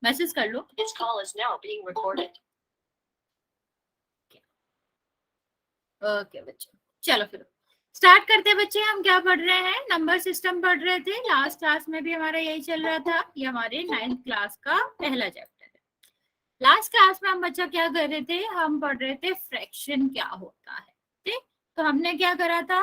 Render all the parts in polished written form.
Message कर लो। This call is now being recorded. Okay बच्चे, चलो फिर स्टार्ट करते हैं बच्चे। हम क्या पढ़ रहे हैं? नंबर सिस्टम पढ़ रहे थे। लास्ट क्लास में भी हमारा यही चल रहा था। ये हमारे 9th क्लास का पहला चैप्टर है। लास्ट क्लास में हम बच्चा क्या कर रहे थे? हम पढ़ रहे थे फ्रैक्शन क्या होता है। ठीक, तो हमने क्या करा था?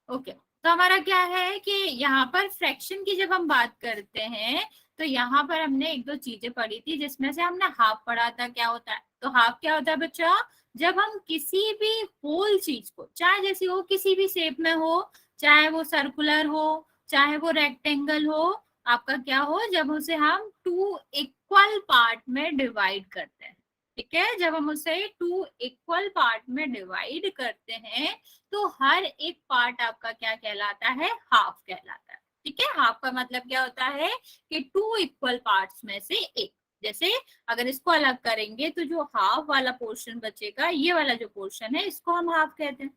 ओके, तो हमारा क्या है कि यहाँ पर फ्रैक्शन की जब हम बात करते हैं तो यहाँ पर हमने एक दो चीजें पढ़ी थी, जिसमें से हमने हाफ पढ़ा था। क्या होता है? तो हाफ क्या होता है बच्चा? जब हम किसी भी होल चीज को, चाहे जैसी हो, किसी भी शेप में हो, चाहे वो सर्कुलर हो, चाहे वो रेक्टेंगल हो, आपका क्या हो, जब उसे हम 2 इक्वल पार्ट में डिवाइड करते हैं। ठीक है, जब हम उसे 2 इक्वल पार्ट में डिवाइड करते हैं तो हर एक पार्ट आपका क्या कहलाता है? हाफ कहलाता है। ठीक है, हाफ का मतलब क्या होता है कि 2 इक्वल पार्ट्स में से एक। जैसे अगर इसको अलग करेंगे तो जो हाफ वाला पोर्शन बचेगा, ये वाला जो पोर्शन है, इसको हम हाफ कहते हैं।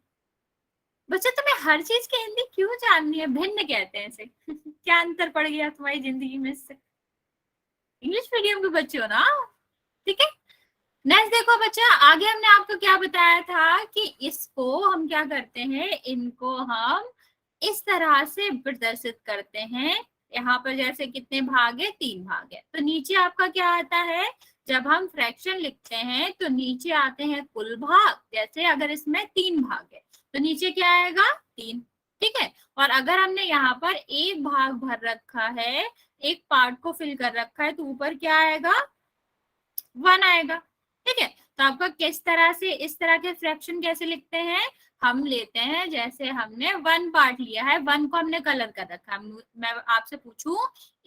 बच्चा तुम्हें हर चीज की हिंदी क्यों जाननी है? भिन्न कहते हैं इसे। क्या अंतर पड़ गया तुम्हारी जिंदगी में इससे? इंग्लिश मीडियम के बच्चे हो ना? ठीक है, नेक्स्ट देखो बच्चा, आगे हमने आपको क्या बताया था कि इसको हम क्या करते हैं, इनको हम इस तरह से प्रदर्शित करते हैं। यहाँ पर जैसे कितने भाग है? 3 भाग है। तो नीचे आपका क्या आता है? जब हम फ्रैक्शन लिखते हैं तो नीचे आते हैं कुल भाग। जैसे अगर इसमें 3 भाग है तो नीचे क्या आएगा? 3। ठीक है, और अगर हमने यहाँ पर एक भाग भर रखा है, एक पार्ट को फिल कर रखा है, तो ऊपर क्या आएगा? 1 आएगा। ठीक है, तो आपका किस तरह से, इस तरह के फ्रैक्शन कैसे लिखते हैं? हम लेते हैं, जैसे हमने 1 पार्ट लिया है, 1 को हमने कलर कर रखा है। मैं आपसे पूछूं,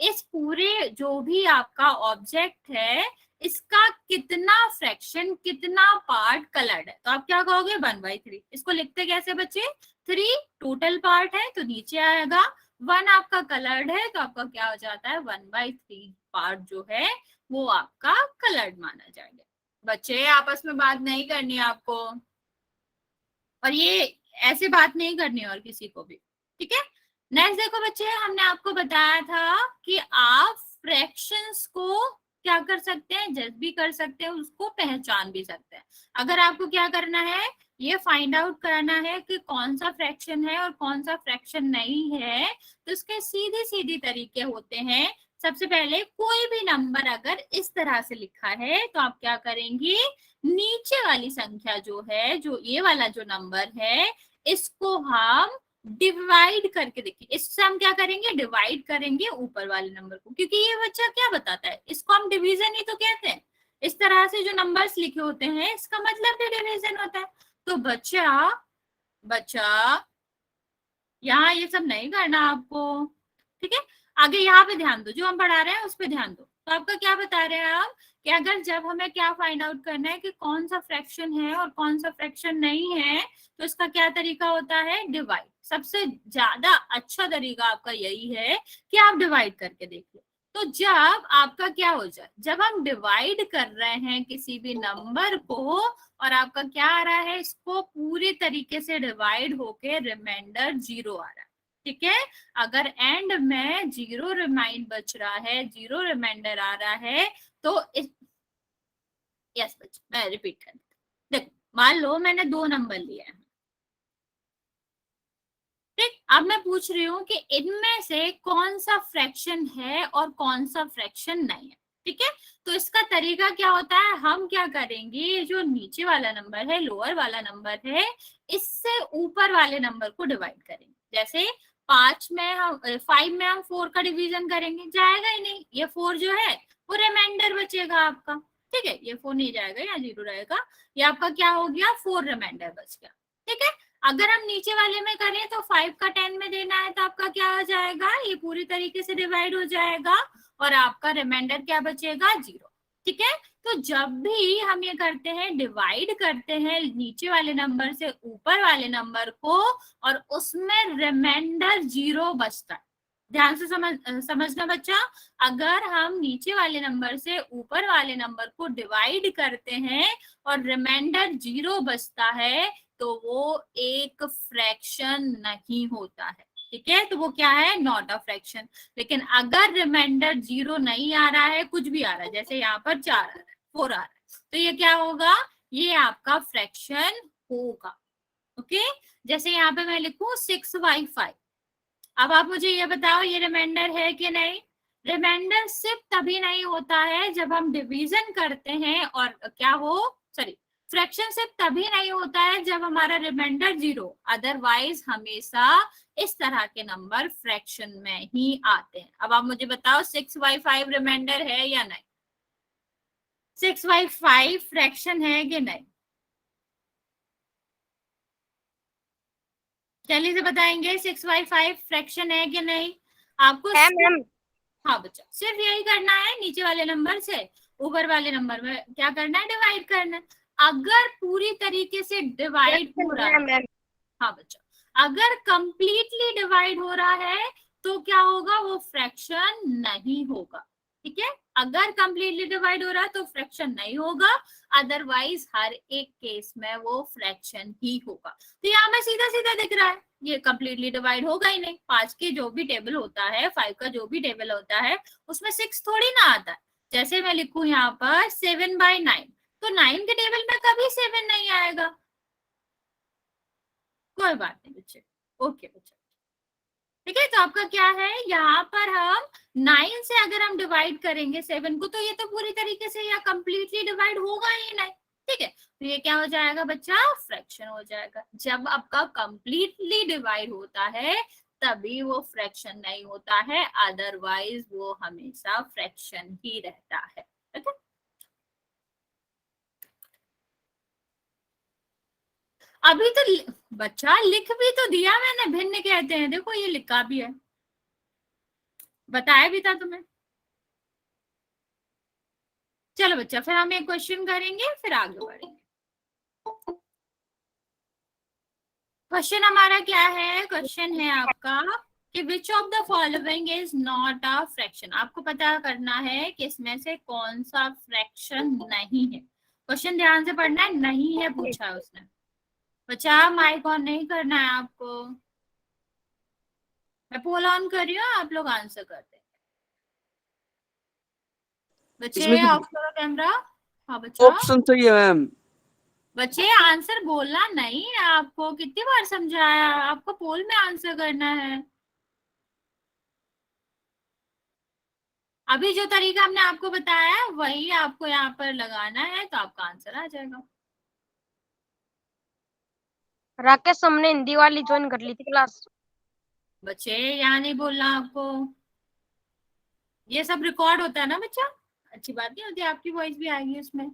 इस पूरे जो भी आपका ऑब्जेक्ट है, इसका कितना फ्रैक्शन, कितना पार्ट कलर्ड है? तो आप क्या कहोगे? 1/3। इसको लिखते कैसे बच्चे? 3 टोटल पार्ट है तो नीचे आएगा। 1 आपका कलर्ड है तो आपका क्या हो जाता है? 1/3 पार्ट जो है वो आपका कलर्ड माना जाएगा। बच्चे आपस में बात नहीं करनी है आपको, और ये ऐसे बात नहीं करनी और किसी को भी। ठीक है, नेक्स्ट देखो बच्चे, हमने आपको बताया था कि आप फ्रैक्शंस को क्या कर सकते हैं? जज भी कर सकते हैं, उसको पहचान भी सकते हैं। अगर आपको क्या करना है, ये फाइंड आउट करना है कि कौन सा फ्रैक्शन है और कौन सा फ्रैक्शन नहीं है, तो इसके सीधे सीधे तरीके होते हैं। सबसे पहले कोई भी नंबर अगर इस तरह से लिखा है तो आप क्या करेंगे? नीचे वाली संख्या जो है, जो ये वाला जो नंबर है, इसको हम डिवाइड करके देखिए। इससे हम क्या करेंगे? डिवाइड करेंगे ऊपर वाले नंबर को, क्योंकि ये बच्चा क्या बताता है, इसको हम डिवीजन ही तो कहते हैं। इस तरह से जो नंबर्स लिखे होते हैं, इसका मतलब भी डिवीजन होता है। तो बच्चा बच्चा यहाँ ये सब नहीं करना आपको। ठीक है, आगे यहाँ पे ध्यान दो, जो हम पढ़ा रहे हैं उस पे ध्यान दो। तो आपका क्या बता रहे हैं आप कि अगर जब हमें क्या फाइंड आउट करना है कि कौन सा फ्रैक्शन है और कौन सा फ्रैक्शन नहीं है, तो इसका क्या तरीका होता है? डिवाइड। सबसे ज्यादा अच्छा तरीका आपका यही है कि आप डिवाइड करके देख लो। तो जब आपका क्या हो जाए, जब हम डिवाइड कर रहे हैं किसी भी नंबर को और आपका क्या आ रहा है, इसको पूरी तरीके से डिवाइड होके रिमाइंडर 0 आ रहा है। ठीक है, अगर एंड में 0 रिमाइंड बच रहा है, 0 रिमाइंडर आ रहा है, तो यस बच्चे, मैं रिपीट कर देखो, मान लो मैंने 2 नंबर लिए हैं। ठीक, अब मैं पूछ रही हूँ कि इनमें से कौन सा फ्रैक्शन है और कौन सा फ्रैक्शन नहीं है। ठीक है, तो इसका तरीका क्या होता है? हम क्या करेंगे, जो नीचे वाला नंबर है, लोअर वाला नंबर है, इससे ऊपर वाले नंबर को डिवाइड करेंगे। जैसे 5 में हम 5 में हम 4 का डिवीजन करेंगे, जाएगा ही नहीं। ये 4 जो है वो रिमाइंडर बचेगा आपका। ठीक है, ये 4 नहीं जाएगा, यहाँ 0 रहेगा। ये आपका क्या हो गया? 4 रिमाइंडर बच गया। ठीक है, अगर हम नीचे वाले में करें तो 5 का 10 में देना है, तो आपका क्या हो जाएगा? ये पूरी तरीके से डिवाइड हो जाएगा और आपका रिमाइंडर क्या बचेगा? 0। ठीक है, तो जब भी हम ये करते हैं, डिवाइड करते हैं नीचे वाले नंबर से ऊपर वाले नंबर को, और उसमें रिमाइंडर 0 बचता है। ध्यान से समझना बच्चा, अगर हम नीचे वाले नंबर से ऊपर वाले नंबर को डिवाइड करते हैं और रिमाइंडर 0 बचता है, तो वो एक फ्रैक्शन नहीं होता है। ठीक है, तो वो क्या है, नॉट अ फ्रैक्शन। लेकिन अगर रिमाइंडर 0 नहीं आ रहा है, कुछ भी आ रहा है, जैसे यहाँ पर 4 आ रहा है, 4 आ रहा है, तो ये क्या होगा, ये आपका फ्रैक्शन होगा। ओके, जैसे यहाँ पे मैं लिखूं 6/5। अब आप मुझे ये बताओ, ये रिमाइंडर है कि नहीं। रिमाइंडर सिर्फ तभी नहीं होता है जब हम डिवीजन करते हैं, और क्या हो, सॉरी, फ्रैक्शन सिर्फ तभी नहीं होता है जब हमारा रिमाइंडर 0, अदरवाइज हमेशा इस तरह के नंबर फ्रैक्शन में ही आते हैं। अब आप मुझे बताओ 6/5 रिमाइंडर है या नहीं, 6/5 फ्रैक्शन है कि नहीं, जल्दी से बताएंगे, 6/5 फ्रैक्शन है कि नहीं आपको। है मैम। हाँ बच्चा, सिर्फ यही करना है, नीचे वाले नंबर से ऊपर वाले नंबर में क्या करना है, डिवाइड करना है। अगर पूरी तरीके से डिवाइड हो रहा है, मैम हाँ बच्चा, अगर कंप्लीटली डिवाइड हो रहा है तो क्या होगा, वो फ्रैक्शन नहीं होगा। ठीक है, अगर कंप्लीटली डिवाइड हो रहा है तो फ्रैक्शन नहीं होगा, अदरवाइज हर एक केस में वो फ्रैक्शन ही होगा। तो यहाँ में सीधा सीधा दिख रहा है, ये कंप्लीटली डिवाइड होगा ही नहीं। 5 के जो भी टेबल होता है, 5 का जो भी टेबल होता है, उसमें 6 थोड़ी ना आता है। जैसे मैं लिखूं यहाँ पर 7/9, तो 9 के टेबल में कभी 7 नहीं आएगा। कोई बात नहीं बच्चे, ओके बच्चे, ठीक है। तो आपका क्या है, यहाँ पर हम 9 से अगर हम डिवाइड करेंगे 7 को, तो ये तो पूरी तरीके से या कंप्लीटली डिवाइड होगा ही नहीं। ठीक है, तो ये क्या हो जाएगा बच्चा, फ्रैक्शन हो जाएगा। जब आपका कंप्लीटली डिवाइड होता है तभी वो फ्रैक्शन नहीं होता है, अदरवाइज वो हमेशा फ्रैक्शन ही रहता है। ठीक है, अभी तो बच्चा लिख भी तो दिया मैंने, भिन्न कहते हैं, देखो ये लिखा भी है, बताया भी था तुम्हें। चलो बच्चा, फिर हम एक क्वेश्चन करेंगे, फिर आगे बढ़ेंगे। क्वेश्चन हमारा क्या है, क्वेश्चन है आपका कि which of the following is not a fraction. आपको पता करना है कि इसमें से कौन सा फ्रैक्शन नहीं है। क्वेश्चन ध्यान से पढ़ना है, नहीं है पूछा है उसने। बच्चा माइक ऑन नहीं करना है आपको, मैं पोल ऑन कर रही हूँ, आप लोग आंसर करते हैं। इसमें बच्चे तो ऑफ करो कैमरा। हाँ बच्चा, ऑप्शन सही है मैम। बच्चे आंसर बोलना नहीं है आपको, कितनी बार समझाया, आपको पोल में आंसर करना है। अभी जो तरीका हमने आपको बताया है वही आपको यहाँ पर लगाना है, तो आपका आंसर आ जाएगा। राकेश, हमने हिंदी वाली ज्वाइन कर ली थी क्लास। बच्चे यहाँ नहीं बोलना आपको, ये सब रिकॉर्ड होता है ना बच्चा, अच्छी बात नहीं होती, आपकी वॉइस भी आएगी उसमें।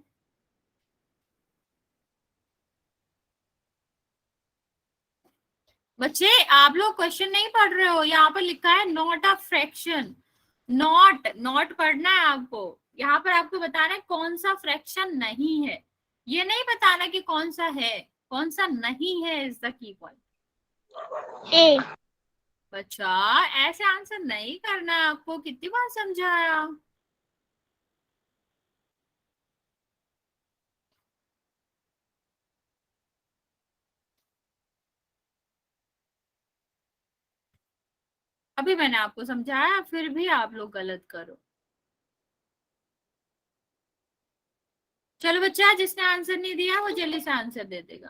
बच्चे आप लोग क्वेश्चन नहीं पढ़ रहे हो, यहाँ पर लिखा है not a fraction, not not पढ़ना है आपको। यहाँ पर आपको बताना है कौन सा फ्रैक्शन नहीं है, ये नहीं बताना कि कौन सा है, कौन सा नहीं है इज द की पॉइंट। ए। बच्चा ऐसे आंसर नहीं करना है आपको, कितनी बार समझाया। अभी मैंने आपको समझाया, फिर भी आप लोग गलत करो। चलो बच्चा, जिसने आंसर नहीं दिया वो जल्दी से आंसर दे देगा।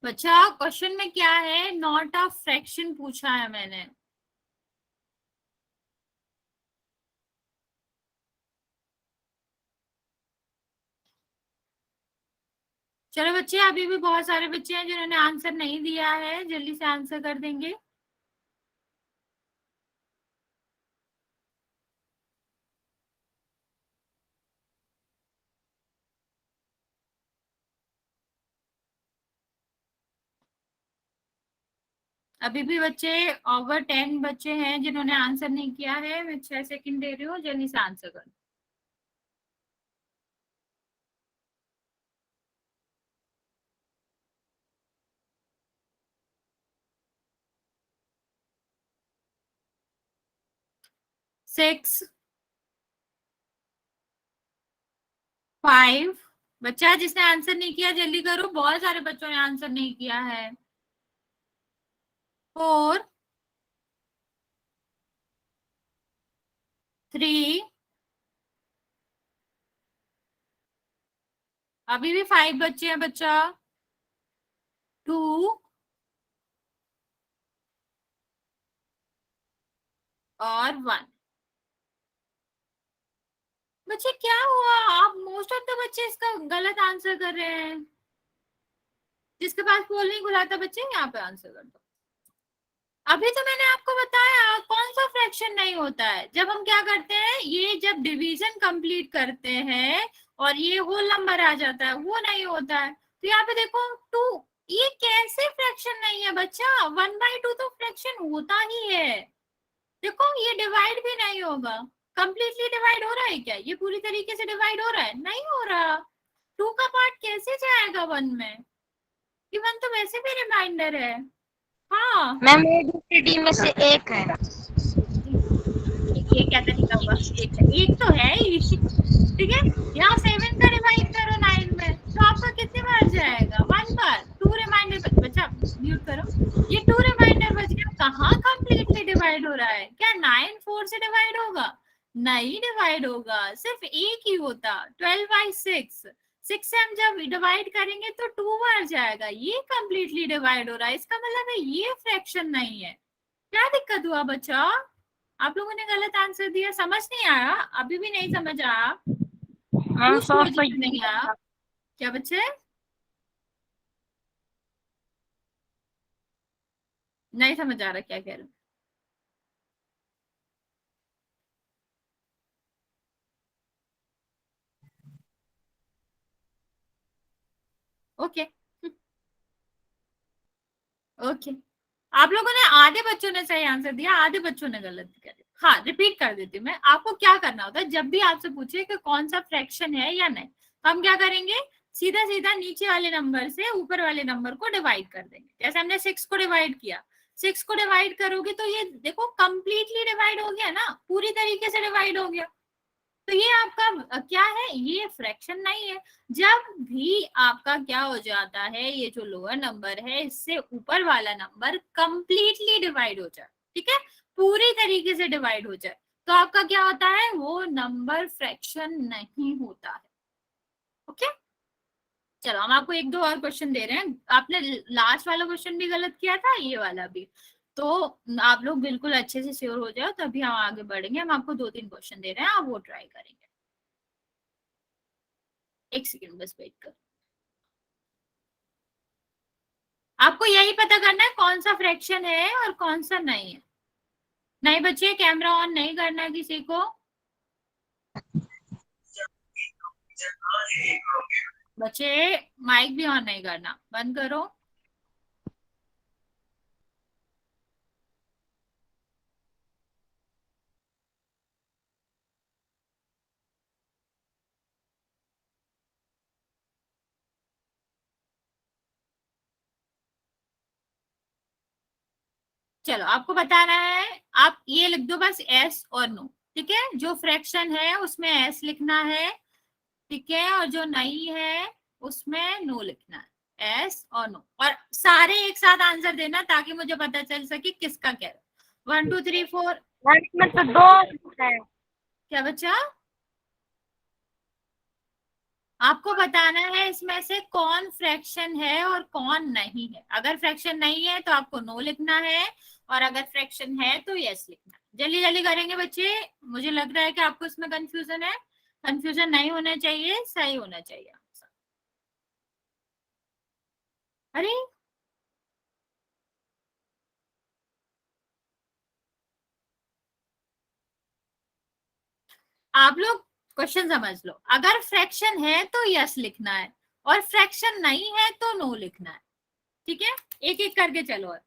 बच्चा क्वेश्चन में क्या है, नॉट अ फ्रैक्शन पूछा है मैंने। चलो बच्चे, अभी भी बहुत सारे बच्चे हैं जिन्होंने आंसर नहीं दिया है, जल्दी से आंसर कर देंगे। अभी भी बच्चे ओवर 10 बच्चे हैं जिन्होंने आंसर नहीं किया है, मैं 6 सेकंड दे रही हूँ, जल्दी से आंसर कर। सिक्स, 5, बच्चा जिसने आंसर नहीं किया जल्दी करो, बहुत सारे बच्चों ने आंसर नहीं किया है। 4 3 अभी भी 5 बच्चे हैं बच्चा। 2 और 1। बच्चे क्या हुआ, आप मोस्ट ऑफ द बच्चे इसका गलत आंसर कर रहे हैं। जिसके पास पोल नहीं खुला था बच्चे यहाँ पे आंसर कर दो। अभी तो मैंने आपको बताया कौन सा फ्रैक्शन नहीं होता है। जब हम क्या करते हैं, ये जब डिवीजन कंप्लीट करते हैं और ये होल नंबर आ जाता है, वो नहीं होता है। तो यहाँ पे देखो 2, ये कैसे फ्रैक्शन नहीं है बच्चा, 1/2 तो फ्रैक्शन होता ही है। देखो ये डिवाइड भी नहीं होगा। कंप्लीटली डिवाइड हो रहा है क्या, ये पूरी तरीके से डिवाइड हो रहा है, नहीं हो रहा। 2 का पार्ट कैसे जाएगा 1 में, ये 1 तो वैसे भी रिमाइंडर है। हाँ मैम ABCD में से एक है। ये क्या तरीका हुआ, एक तो है ही। ठीक है, यहाँ 7 का डिवाइड करो 9 में, तो आपका कितने बार जाएगा, 1 बार। 2 रिमाइंडर बच्चा म्यूट करो, ये 2 रिमाइंडर बच गया। कहाँ कंप्लीटली डिवाइड हो रहा है क्या, 9 4 से डिवाइड होगा, नहीं डिवाइड होगा, सिर्फ एक ही होता। 12/6 6 से हम जब डिवाइड करेंगे तो 2 बार जाएगा, ये कंप्लीटली डिवाइड हो रहा है, इसका मतलब है ये फ्रैक्शन नहीं है। क्या दिक्कत हुआ बच्चा, आप लोगों ने गलत आंसर दिया, समझ नहीं आया, अभी भी नहीं समझ आया, मैम कुछ सॉल्व लॉजिक नहीं आया क्या बच्चे, नहीं समझ आ रहा क्या कह रहे हो। ओके ओके, आप लोगों ने, आधे बच्चों ने सही आंसर दिया, आधे बच्चों ने गलत दिया। हाँ रिपीट कर देती हूँ मैं, आपको क्या करना होता है, जब भी आपसे पूछे कि कौन सा फ्रैक्शन है या नहीं, तो हम क्या करेंगे, सीधा सीधा नीचे वाले नंबर से ऊपर वाले नंबर को डिवाइड कर देंगे। जैसे हमने 6 को डिवाइड किया, 6 को डिवाइड करोगे तो ये देखो कंप्लीटली डिवाइड हो गया ना, पूरी तरीके से डिवाइड हो गया। तो ये आपका क्या है, ये फ्रैक्शन नहीं है। जब भी आपका क्या हो जाता है, ये जो लोअर नंबर है इससे ऊपर वाला नंबर कंप्लीटली डिवाइड हो जाए, ठीक है, पूरी तरीके से डिवाइड हो जाए, तो आपका क्या होता है, वो नंबर फ्रैक्शन नहीं होता है। ओके चलो हम आपको 1-2 और क्वेश्चन दे रहे हैं। आपने लास्ट वाला क्वेश्चन भी गलत किया था, ये वाला भी, तो आप लोग बिल्कुल अच्छे से श्योर हो जाओ तभी हम आगे बढ़ेंगे। हम आपको 2-3 क्वेश्चन दे रहे हैं, आप वो ट्राई करेंगे। एक सेकेंड बस वेट कर, आपको यही पता करना है कौन सा फ्रैक्शन है और कौन सा नहीं है। नहीं बच्चे कैमरा ऑन नहीं करना है किसी को, बच्चे माइक भी ऑन नहीं करना, बंद करो। चलो आपको बताना है, आप ये लिख दो बस एस और नो, ठीक है, जो फ्रैक्शन है उसमें एस लिखना है, ठीक है, और जो नहीं है उसमें नो लिखना है, एस और नो, और सारे एक साथ आंसर देना ताकि मुझे पता चल सके किसका क्या है। 1 2 3 4 इसमें तो दो है। क्या बच्चा, आपको बताना है इसमें से कौन फ्रैक्शन है और कौन नहीं है। अगर फ्रैक्शन नहीं है तो आपको नो लिखना है, और अगर फ्रैक्शन है तो यस लिखना है। जल्दी जल्दी करेंगे बच्चे, मुझे लग रहा है कि आपको इसमें कंफ्यूजन है, कंफ्यूजन नहीं होना चाहिए, सही होना चाहिए। अरे आप लोग क्वेश्चन समझ लो, अगर फ्रैक्शन है तो यस लिखना है और फ्रैक्शन नहीं है तो नो लिखना है, ठीक है, एक एक करके चलो। और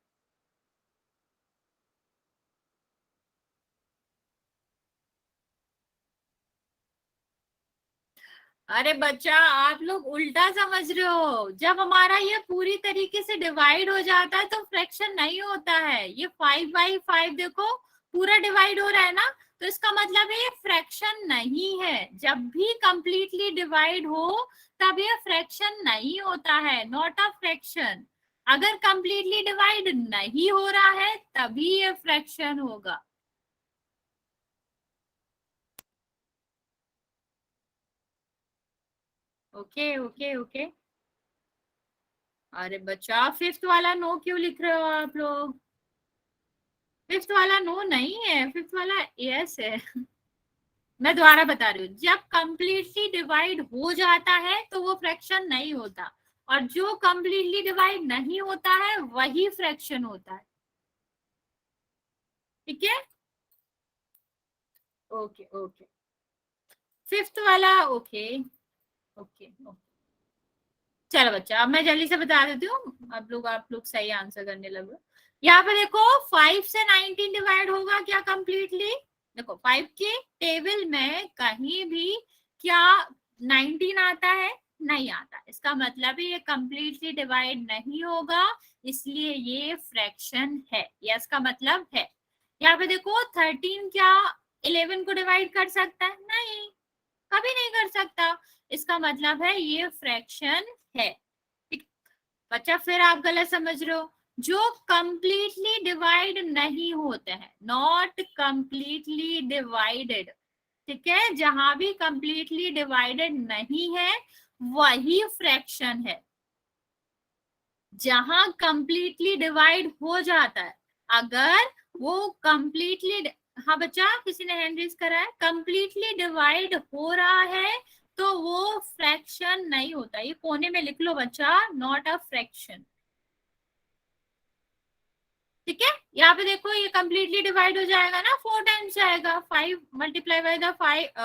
अरे बच्चा आप लोग उल्टा समझ रहे हो, जब हमारा ये पूरी तरीके से डिवाइड हो जाता है तो फ्रैक्शन नहीं होता है। ये 5/5 देखो पूरा डिवाइड हो रहा है ना, तो इसका मतलब है ये फ्रैक्शन नहीं है। जब भी कंप्लीटली डिवाइड हो तब ये फ्रैक्शन नहीं होता है, नॉट अ फ्रैक्शन। अगर कंप्लीटली डिवाइड नहीं हो रहा है तभी ये फ्रैक्शन होगा। Okay okay okay. अरे बच्चा फिफ्थ वाला नो क्यों लिख रहे हो आप लोग? फिफ्थ वाला नो नहीं है, फिफ्थ वाला यस है। मैं दोबारा बता रही हूँ, जब कंप्लीटली डिवाइड हो जाता है तो वो फ्रैक्शन नहीं होता, और जो कंप्लीटली डिवाइड नहीं होता है वही फ्रैक्शन होता है। ठीक है, ओके ओके। फिफ्थ वाला ओके ओके ओके। चलो बच्चा, अब मैं जल्दी से बता देती हूँ, आप लोग सही आंसर करने लगे। यहाँ पे देखो 5 से 19 डिवाइड होगा क्या कंप्लीटली? देखो 5 के टेबल में कहीं भी क्या 19 आता है? नहीं आता। इसका मतलब है ये कंप्लीटली डिवाइड नहीं होगा, इसलिए ये फ्रैक्शन है। यस का मतलब है। यहाँ पे देखो 13 क्या 11 को डिवाइड कर सकता है? नहीं, कभी नहीं कर सकता। इसका मतलब है ये फ्रैक्शन है। बच्चा फिर आप गलत समझ रहे हो। जो कंप्लीटली डिवाइड नहीं होते हैं, नॉट कंप्लीटली डिवाइडेड, ठीक है, जहां भी कंप्लीटली डिवाइडेड नहीं है वही फ्रैक्शन है। जहां कंप्लीटली डिवाइड हो जाता है, अगर वो कंप्लीटली, हाँ बच्चा किसी ने हैंड रेज करा है, कंप्लीटली डिवाइड हो रहा है तो वो फ्रैक्शन नहीं होता। ये कोने में लिख लो बच्चा, नॉट अ फ्रैक्शन। ठीक है, यहाँ पे देखो ये कंप्लीटली डिवाइड हो जाएगा ना, 4 टाइम्स जाएगा। 5 मल्टीप्लाई बाय द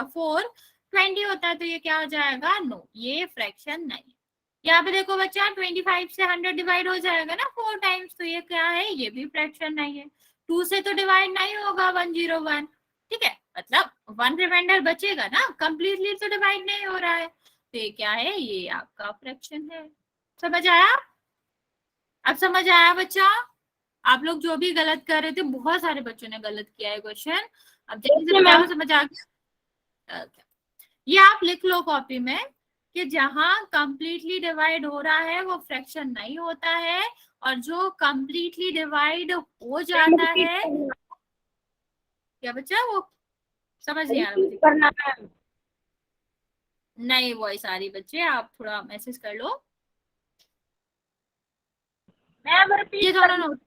4 20 होता है, तो ये क्या हो जाएगा? नो, ये फ्रैक्शन नहीं। यहाँ पे देखो बच्चा 25 से 100 डिवाइड हो जाएगा ना 4 टाइम्स, तो ये क्या है? ये भी फ्रैक्शन नहीं है। 2 से तो डिवाइड नहीं होगा 101, ठीक है, मतलब 1 रिमाइंडर बचेगा ना, कंप्लीटली तो डिवाइड नहीं हो रहा है, तो ये क्या है? ये आपका फ्रैक्शन है। समझ आया? अब समझ आया बच्चा? आप लोग जो भी गलत कर रहे थे, बहुत सारे बच्चों ने गलत किया है क्वेश्चन। अब जल्दी से बताओ, समझ आ गया? ये आप लिख लो कॉपी में कि जहां कंप्लीटली डिवाइड हो रहा है वो फ्रैक्शन नहीं होता है, और जो कंप्लीटली डिवाइड हो जाता है, क्या बच्चा वो समझ नहीं आ रहा मुझे। करना है। नहीं वॉइस आ रही बच्चे, आप थोड़ा मैसेज कर लो। ये दोनों नोट,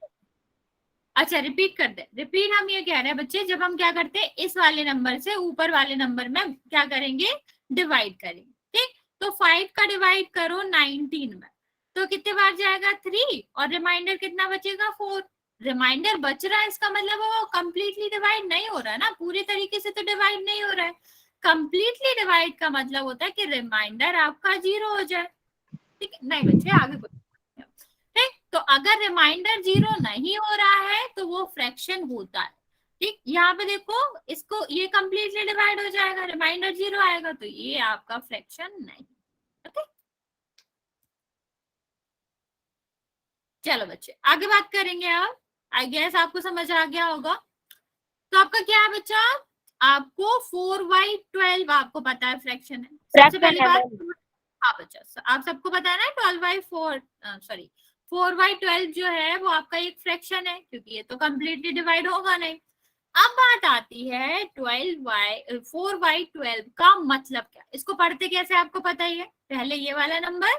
अच्छा रिपीट कर दे। रिपीट हम ये कह रहे हैं बच्चे, जब हम क्या करते हैं, इस वाले नंबर से ऊपर वाले नंबर में क्या करेंगे? डिवाइड करेंगे। ठीक, तो 5 का डिवाइड करो 19 में, तो कितने बार जाएगा? 3, और रिमाइंडर कितना बचेगा? 4। रिमाइंडर बच रहा है, इसका मतलब वो कंप्लीटली डिवाइड नहीं हो रहा है ना, पूरे तरीके से तो डिवाइड नहीं हो रहा है। कंप्लीटली डिवाइड का मतलब होता है कि रिमाइंडर आपका 0 हो जाए। ठीक है, नहीं बच्चे आगे बढ़ो। ठीक, तो अगर रिमाइंडर 0 नहीं हो रहा है तो वो फ्रैक्शन होता है। ठीक, यहाँ पे देखो, इसको ये कंप्लीटली डिवाइड हो जाएगा, रिमाइंडर 0 आएगा, तो ये आपका फ्रैक्शन नहीं। ओके, चलो बच्चे आगे बात करेंगे। अब आई गेस आपको समझ आ गया होगा। तो आपका क्या है बच्चा? आपको 4/12 आपको पता है फ्रैक्शन है। सबसे पहली बात, हाँ बच्चा आप सबको पता है ना 12/4, सॉरी 4/12 जो है वो आपका एक फ्रैक्शन है, क्योंकि ये तो कंप्लीटली डिवाइड होगा नहीं। अब बात आती है 4/12 का मतलब क्या? इसको पढ़ते कैसे आपको पता ही है, पहले ये वाला नंबर,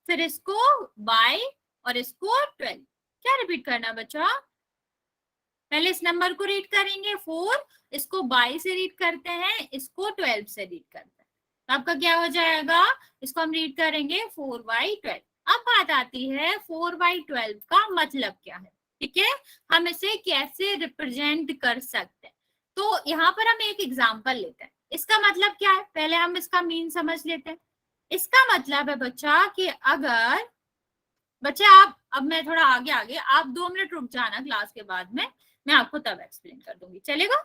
फिर इसको बाय, और इसको 12। क्या रिपीट करना बच्चा? पहले इस नंबर को रीड करेंगे 4, इसको बाय से रीड करते हैं, इसको 12 से रीड करते हैं, तो आपका क्या हो जाएगा? इसको हम रीड करेंगे 4/12। अब बात आती है 4/12 का मतलब क्या है। ठीक है, हम इसे कैसे रिप्रेजेंट कर सकते हैं? तो यहाँ पर हम एक एग्जांपल लेते हैं। इसका मतलब क्या है, पहले हम इसका मीन समझ लेते हैं। इसका मतलब है बच्चा कि अगर बच्चे आप, अब मैं थोड़ा आगे आगे, आप 2 मिनट रुक जाना क्लास के बाद में, मैं आपको तब एक्सप्लेन कर दूंगी, चलेगा?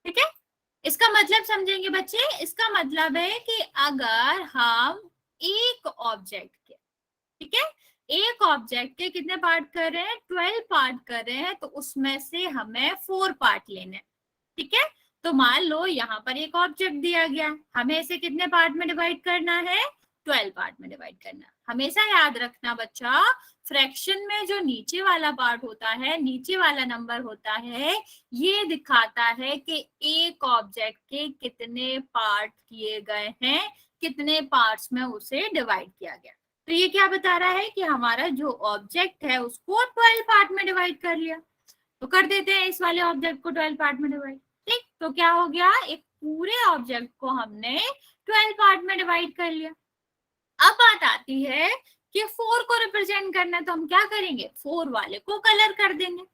ठीक है, इसका मतलब समझेंगे बच्चे। इसका मतलब है कि अगर हम एक ऑब्जेक्ट के, ठीक है, एक ऑब्जेक्ट के कितने पार्ट कर रहे हैं? 12 पार्ट कर रहे हैं, तो उसमें से हमें 4 पार्ट लेने हैं। ठीक है। तो मान लो यहाँ पर एक ऑब्जेक्ट दिया गया, हमें इसे कितने पार्ट में डिवाइड करना है, 12 पार्ट में डिवाइड करना। हमेशा याद रखना बच्चा, फ्रैक्शन में जो नीचे वाला पार्ट होता है, नीचे वाला नंबर होता है, ये दिखाता है कि एक ऑब्जेक्ट के कितने पार्ट किए गए हैं, कितने पार्ट्स में उसे डिवाइड किया गया। तो ये क्या बता रहा है कि हमारा जो ऑब्जेक्ट है उसको 12 पार्ट में डिवाइड कर लिया। तो कर देते हैं इस वाले ऑब्जेक्ट को 12 पार्ट में डिवाइड। ठीक, तो क्या हो गया, एक पूरे ऑब्जेक्ट को हमने 12 पार्ट में डिवाइड कर लिया। अब बात आती है कि 4 को रिप्रेजेंट करना है, तो हम क्या करेंगे, 4 वाले को कलर कर देंगे।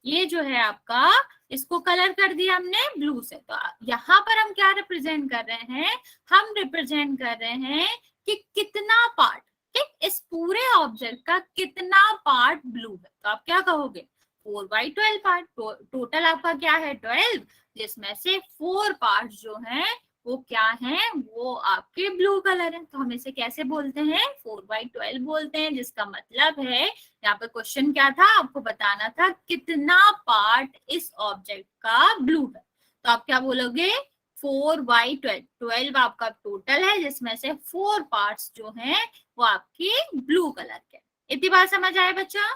ये जो है आपका, इसको कलर कर दिया हमने ब्लू से। तो यहाँ पर हम क्या रिप्रेजेंट कर रहे हैं, हम रिप्रेजेंट कर रहे हैं कि कितना पार्ट, ठीक, इस पूरे ऑब्जेक्ट का कितना पार्ट ब्लू है। तो आप क्या कहोगे, 4/12 पार्ट। टोटल आपका क्या है, 12, जिसमें से 4 पार्ट जो हैं वो क्या हैं, वो आपके ब्लू कलर है। तो हम इसे कैसे बोलते हैं, 4/12 बोलते हैं, जिसका मतलब है, यहाँ पर क्वेश्चन क्या था, आपको बताना था कितना पार्ट इस ऑब्जेक्ट का ब्लू है। तो आप क्या बोलोगे, 4/12। 12 आपका टोटल है, जिसमें से 4 पार्ट्स जो हैं वो आपके ब्लू कलर के। इतनी बात समझ आए बच्चा,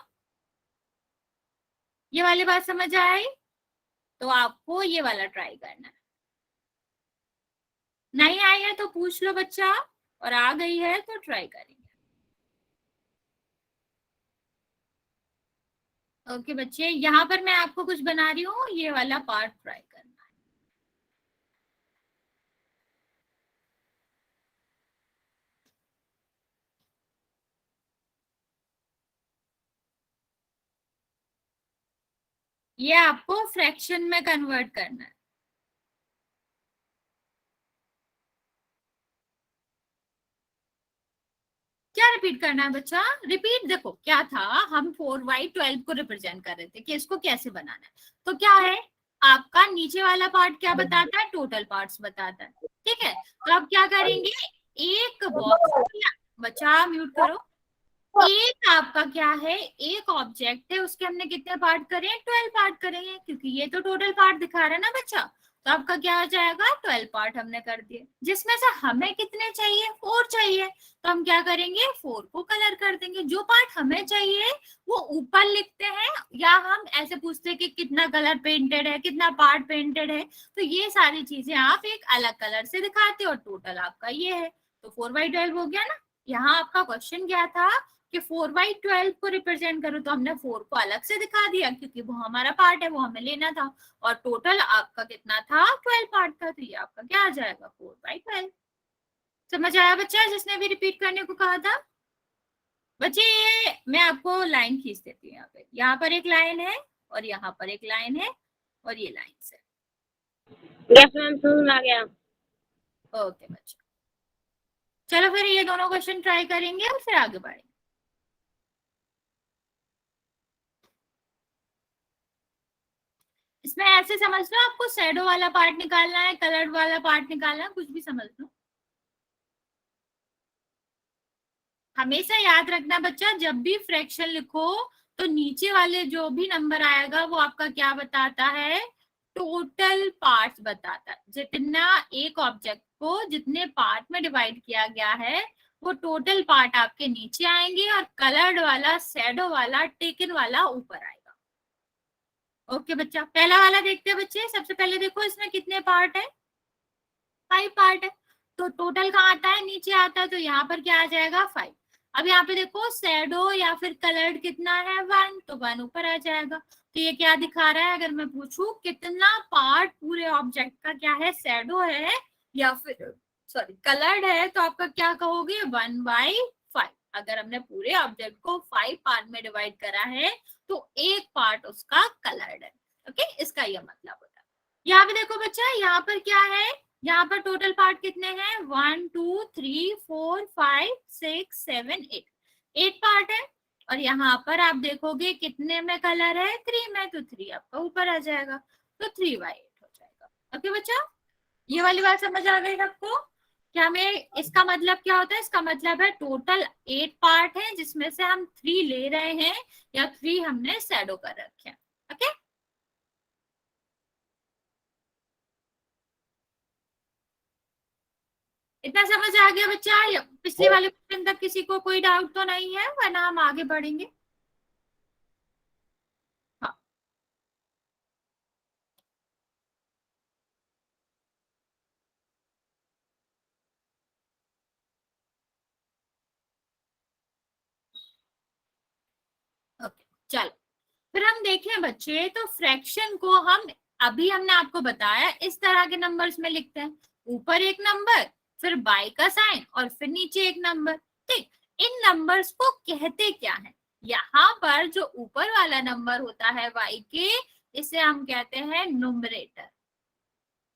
ये वाली बात समझ आई? तो आपको ये वाला ट्राई करना है। नहीं आई है तो पूछ लो बच्चा, और आ गई है तो ट्राई करेंगे। ओके बच्चे, यहाँ पर मैं आपको कुछ बना रही हूँ, ये वाला पार्ट ट्राई करना है। ये आपको फ्रैक्शन में कन्वर्ट करना है। क्या रिपीट करना है बच्चा, रिपीट, देखो क्या था, हम 4/12 को रिप्रेजेंट कर रहे थे कि इसको कैसे बनाना है। तो क्या है, आपका नीचे वाला पार्ट क्या बताता है, टोटल पार्ट्स बताता है। ठीक है, तो आप क्या करेंगे, एक बॉक्स, बच्चा म्यूट करो, एक आपका क्या है, एक ऑब्जेक्ट है, उसके हमने कितने पार्ट करे, 12 पार्ट करेंगे, क्योंकि ये तो टोटल पार्ट दिखा रहा है ना बच्चा। तो आपका क्या हो जाएगा, 12 पार्ट हमने कर दिए, जिसमें से हमें कितने चाहिए, 4 चाहिए। तो हम क्या करेंगे, 4 को कलर कर देंगे। जो पार्ट हमें चाहिए वो ऊपर लिखते हैं, या हम ऐसे पूछते हैं कि कितना कलर पेंटेड है, कितना पार्ट पेंटेड है। तो ये सारी चीजें आप एक अलग कलर से दिखाते हो, और टोटल आपका ये है। तो 4/12 हो गया ना। यहाँ आपका क्वेश्चन क्या था कि 4/12 को रिप्रेजेंट करो, तो हमने 4 को अलग से दिखा दिया, क्योंकि वो हमारा पार्ट है, वो हमें लेना था। और टोटल आपका कितना था, 12 पार्ट था। तो ये आपका क्या आ जाएगा, 4/12। समझ आया बच्चा, जिसने भी रिपीट करने को कहा था? बच्चे ये मैं आपको लाइन खींच देती हूँ, यहाँ पर एक लाइन है, और यहाँ पर एक लाइन है, और ये लाइन से। यस मैम, समझ आ गया। ओके बच्चा, चलो फिर ये दोनों क्वेश्चन ट्राई करेंगे और फिर आगे बढ़ेंगे। इसमें ऐसे समझ लो, आपको शैडो वाला पार्ट निकालना है, कलर्ड वाला पार्ट निकालना है, कुछ भी समझ लो। हमेशा याद रखना बच्चा, जब भी फ्रैक्शन लिखो तो नीचे वाले जो भी नंबर आएगा वो आपका क्या बताता है, टोटल पार्ट्स बताता है। जितना एक ऑब्जेक्ट को जितने पार्ट में डिवाइड किया गया है वो टोटल पार्ट आपके नीचे आएंगे, और कलर्ड वाला, शैडो वाला, टेकन वाला ऊपर आएगा। ओके बच्चा, पहला वाला देखते हैं बच्चे। सबसे पहले देखो इसमें कितने पार्ट है, 5 पार्ट है। तो टोटल कहाँ आता है, नीचे आता है, तो यहाँ पर क्या आ जाएगा, 5। अब यहाँ पे देखो शैडो या फिर कलर्ड कितना है, 1, तो 1 ऊपर आ जाएगा। तो ये क्या दिखा रहा है, अगर मैं पूछूं कितना पार्ट पूरे ऑब्जेक्ट का क्या है, शैडो है या फिर सॉरी कलर्ड है, तो आपका क्या कहोगे, 1/5। अगर हमने पूरे ऑब्जेक्ट को 5 पार्ट में डिवाइड करा है तो एक पार्ट उसका कलर्ड है। ओके, इसका यह मतलब होता है। यहाँ पे देखो बच्चा, यहाँ पर क्या है, यहाँ पर टोटल पार्ट कितने हैं, 1 2 3 4 5 6 7 8, 8 पार्ट है। और यहाँ पर आप देखोगे कितने में कलर है, 3 में, तो 3 आपका ऊपर आ जाएगा, तो 3/8 हो जाएगा। ओके बच्चा, ये वाली बात समझ आ गई आपको? क्या हमें इसका मतलब क्या होता है, इसका मतलब है टोटल 8 पार्ट है, जिसमें से हम 3 ले रहे हैं, या 3 हमने शैडो कर रखे हैं। ओके, इतना समझ आ गया बच्चा? या पिछले वाले क्वेश्चन तक किसी को कोई डाउट तो नहीं है, वरना हम आगे बढ़ेंगे। हाँ, ओके, चलो फिर हम देखें बच्चे, तो फ्रैक्शन को हम अभी हमने आपको बताया इस तरह के नंबर्स में लिखते हैं, ऊपर एक नंबर, फिर बाई का साइन और फिर नीचे एक नंबर। ठीक, इन नंबर्स को कहते क्या है? यहाँ पर जो ऊपर वाला नंबर होता है y के, इसे हम कहते हैं नुमरेटर,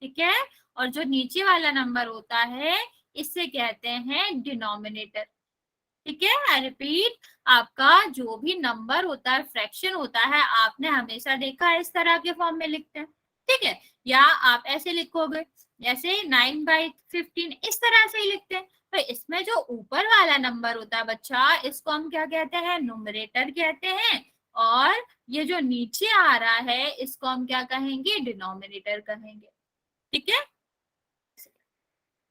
ठीक है, और जो नीचे वाला नंबर होता है इससे कहते हैं डिनोमिनेटर। ठीक है, आई रिपीट, आपका जो भी नंबर होता है, फ्रैक्शन होता है, आपने हमेशा देखा है इस तरह के फॉर्म में लिखते हैं। ठीक है, या आप ऐसे लिखोगे जैसे 9/15, इस तरह से ही लिखते हैं। तो इसमें जो ऊपर वाला नंबर होता है बच्चा, इसको हम क्या कहते हैं? न्यूमरेटर कहते हैं, और ये जो नीचे आ रहा है इसको हम क्या कहेंगे? डिनोमिनेटर कहेंगे। ठीक है,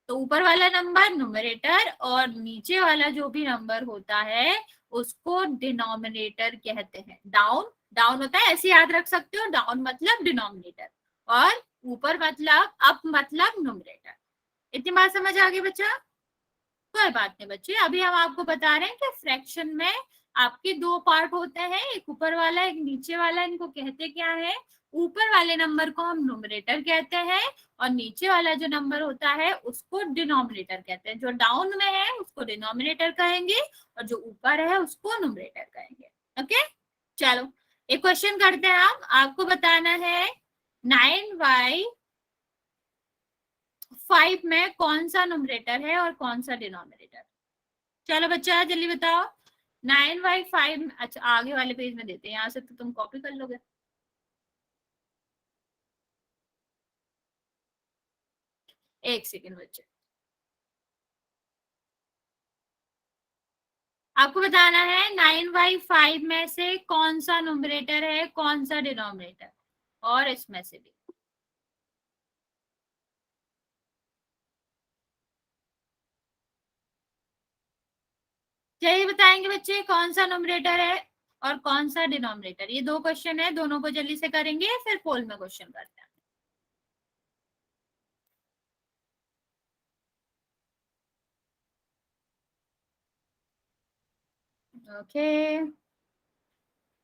तो ऊपर वाला नंबर न्यूमरेटर और नीचे वाला जो भी नंबर होता है उसको डिनोमिनेटर कहते हैं। डाउन, डाउन होता है, ऐसे याद रख सकते हो, डाउन मतलब डिनोमिनेटर, और ऊपर मतलब अप मतलब न्यूमरेटर। इतनी बात समझ आ गई बच्चा? कोई बात नहीं बच्चे, अभी हम आपको बता रहे हैं कि फ्रैक्शन में आपके दो पार्ट होते हैं, एक ऊपर वाला एक नीचे वाला। इनको कहते क्या है? ऊपर वाले नंबर को हम न्यूमरेटर कहते हैं, और नीचे वाला जो नंबर होता है उसको डिनोमिनेटर कहते हैं। जो डाउन में है उसको डिनोमिनेटर कहेंगे, और जो ऊपर है उसको न्यूमरेटर कहेंगे। ओके, चलो एक क्वेश्चन करते हैं। हम आपको बताना है 9/5 में कौन सा न्यूमरेटर है और कौन सा डिनोमिनेटर। चलो बच्चा जल्दी बताओ। 9/5, अच्छा आगे वाले पेज में देते हैं, यहाँ से तो तुम कॉपी कर लोगे। एक सेकेंड बच्चे, आपको बताना है 9/5 में से कौन सा न्यूमरेटर है, कौन सा डिनोमिनेटर, और इसमें से भी। चलिए बताएंगे बच्चे कौन सा न्यूमरेटर है और कौन सा डिनोमिनेटर। ये दो क्वेश्चन है, दोनों को जल्दी से करेंगे, फिर पोल में क्वेश्चन करते हैं। ओके,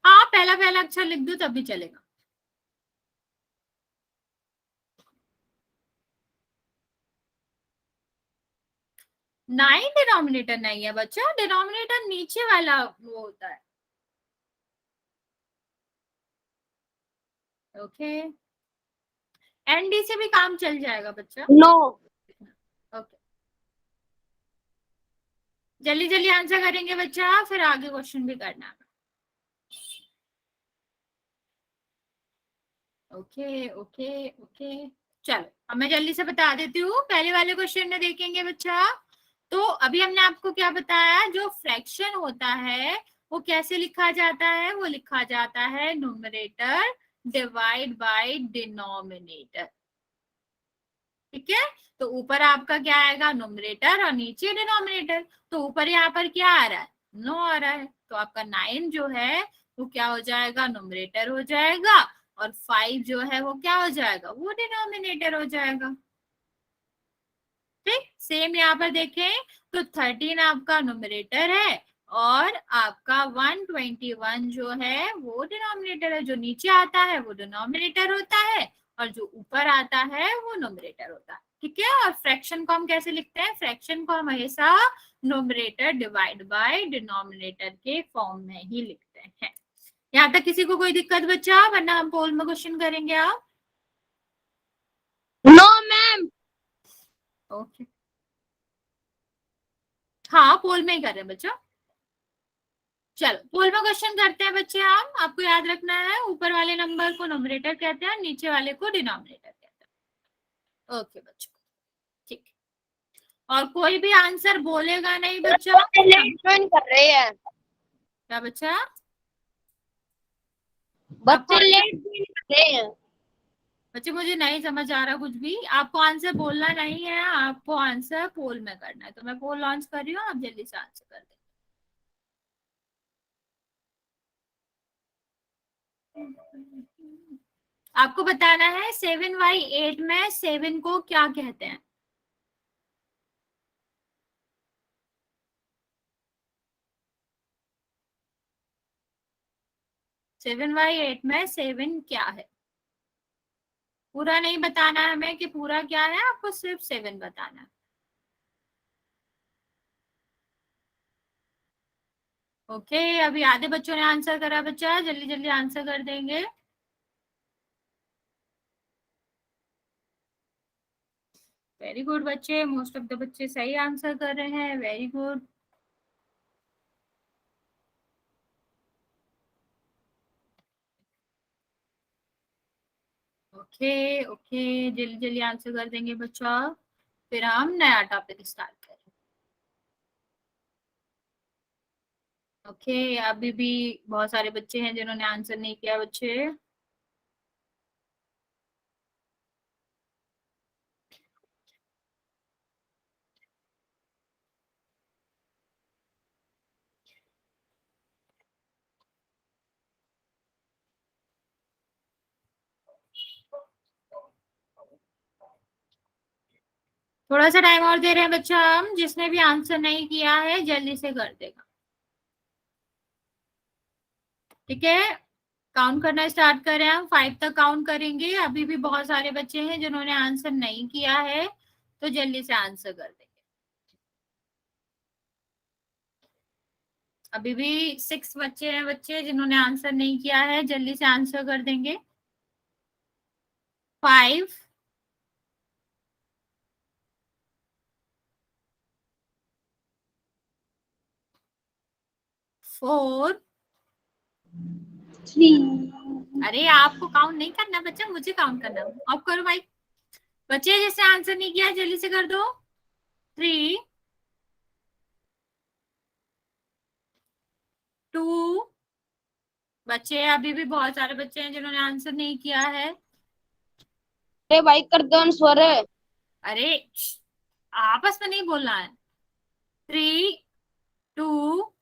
हाँ पहला पहला अक्षर लिख दो तब भी चलेगा। 9 डिनोमिनेटर नहीं है बच्चा, डिनोमिनेटर नीचे वाला वो होता है। ओके, एनडी से भी काम चल जाएगा बच्चा। नो। ओके, जल्दी जल्दी आंसर करेंगे बच्चा, फिर आगे क्वेश्चन भी करना है। ओके ओके ओके, चलो अब मैं जल्दी से बता देती हूँ। पहले वाले क्वेश्चन में देखेंगे बच्चा, तो अभी हमने आपको क्या बताया, जो फ्रैक्शन होता है वो कैसे लिखा जाता है? वो लिखा जाता है न्यूमरेटर डिवाइड बाय डिनोमिनेटर। ठीक है, तो ऊपर आपका क्या आएगा? न्यूमरेटर, और नीचे डिनोमिनेटर। तो ऊपर यहाँ पर क्या आ रहा है? 9 आ रहा है, तो आपका 9 जो है वो क्या हो जाएगा? न्यूमरेटर हो जाएगा, और 5 जो है वो क्या हो जाएगा? वो डिनोमिनेटर हो जाएगा। ठीक, सेम यहाँ पर देखें तो 13 आपका न्यूमरेटर है, और आपका 121 जो है वो डिनोमिनेटर है। जो नीचे आता है वो डिनोमिनेटर होता है, और जो ऊपर आता है वो न्यूमरेटर होता है। ठीक है, और फ्रैक्शन को हम कैसे लिखते हैं? फ्रैक्शन को हम हमेशा न्यूमरेटर डिवाइड बाय डिनोमिनेटर के फॉर्म में ही लिखते हैं। यहाँ तक किसी को कोई दिक्कत बच्चा? वरना हम पोल में क्वेश्चन करेंगे। आप नो मैम। ओके, हाँ पोल में ही कर रहे हैं बच्चा। चलो पोल में क्वेश्चन करते हैं बच्चे। हम आपको याद रखना है, ऊपर वाले नंबर को न्यूमरेटर कहते हैं, नीचे वाले को डिनोमिनेटर कहते हैं। ओके बच्चों, ठीक, और कोई भी आंसर बोलेगा नहीं बच्चा। लेट ज्वाइन कर रहे हैं क्या बच्चा? बच्चे, लेट ज्वाइन कर रहे हैं। बच्चे मुझे नहीं समझ आ रहा कुछ भी। आपको आंसर बोलना नहीं है, आपको आंसर पोल में करना है। तो मैं पोल लॉन्च कर रही हूँ, आप जल्दी से आंसर कर दें। आपको बताना है 7/8 में 7 को क्या कहते हैं। 7/8 में 7 क्या है। पूरा नहीं बताना है हमें कि पूरा क्या है, आपको सिर्फ 7 बताना है। ओके, अभी आधे बच्चों ने आंसर करा। बच्चा जल्दी जल्दी आंसर कर देंगे। वेरी गुड बच्चे, मोस्ट ऑफ द बच्चे सही आंसर कर रहे हैं। Very good. ओके ओके, जल्दी जल्दी आंसर कर देंगे बच्चा, फिर हम नया टॉपिक स्टार्ट करें। ओके, अभी भी बहुत सारे बच्चे हैं जिन्होंने आंसर नहीं किया। बच्चे थोड़ा सा टाइम और दे रहे हैं बच्चा हम। जिसने भी आंसर नहीं किया है जल्दी से कर देगा, ठीक है। काउंट करना स्टार्ट करें, हम 5 तक काउंट करेंगे। अभी भी बहुत सारे बच्चे हैं जिन्होंने आंसर नहीं किया है, तो जल्दी से आंसर कर देंगे। अभी भी 6 बच्चे हैं बच्चे जिन्होंने आंसर नहीं किया है, जल्दी से आंसर कर देंगे। 5 4 अरे आपको काउंट नहीं करना बच्चा, मुझे काउंट करना। आप करो भाई। बच्चे जिसने आंसर नहीं किया जल्दी से कर दो। 3 2 बच्चे, अभी भी बहुत सारे बच्चे हैं जिन्होंने आंसर नहीं किया है। अरे भाई कर दो आंसर। अरे आपस में नहीं बोलना है। 3 2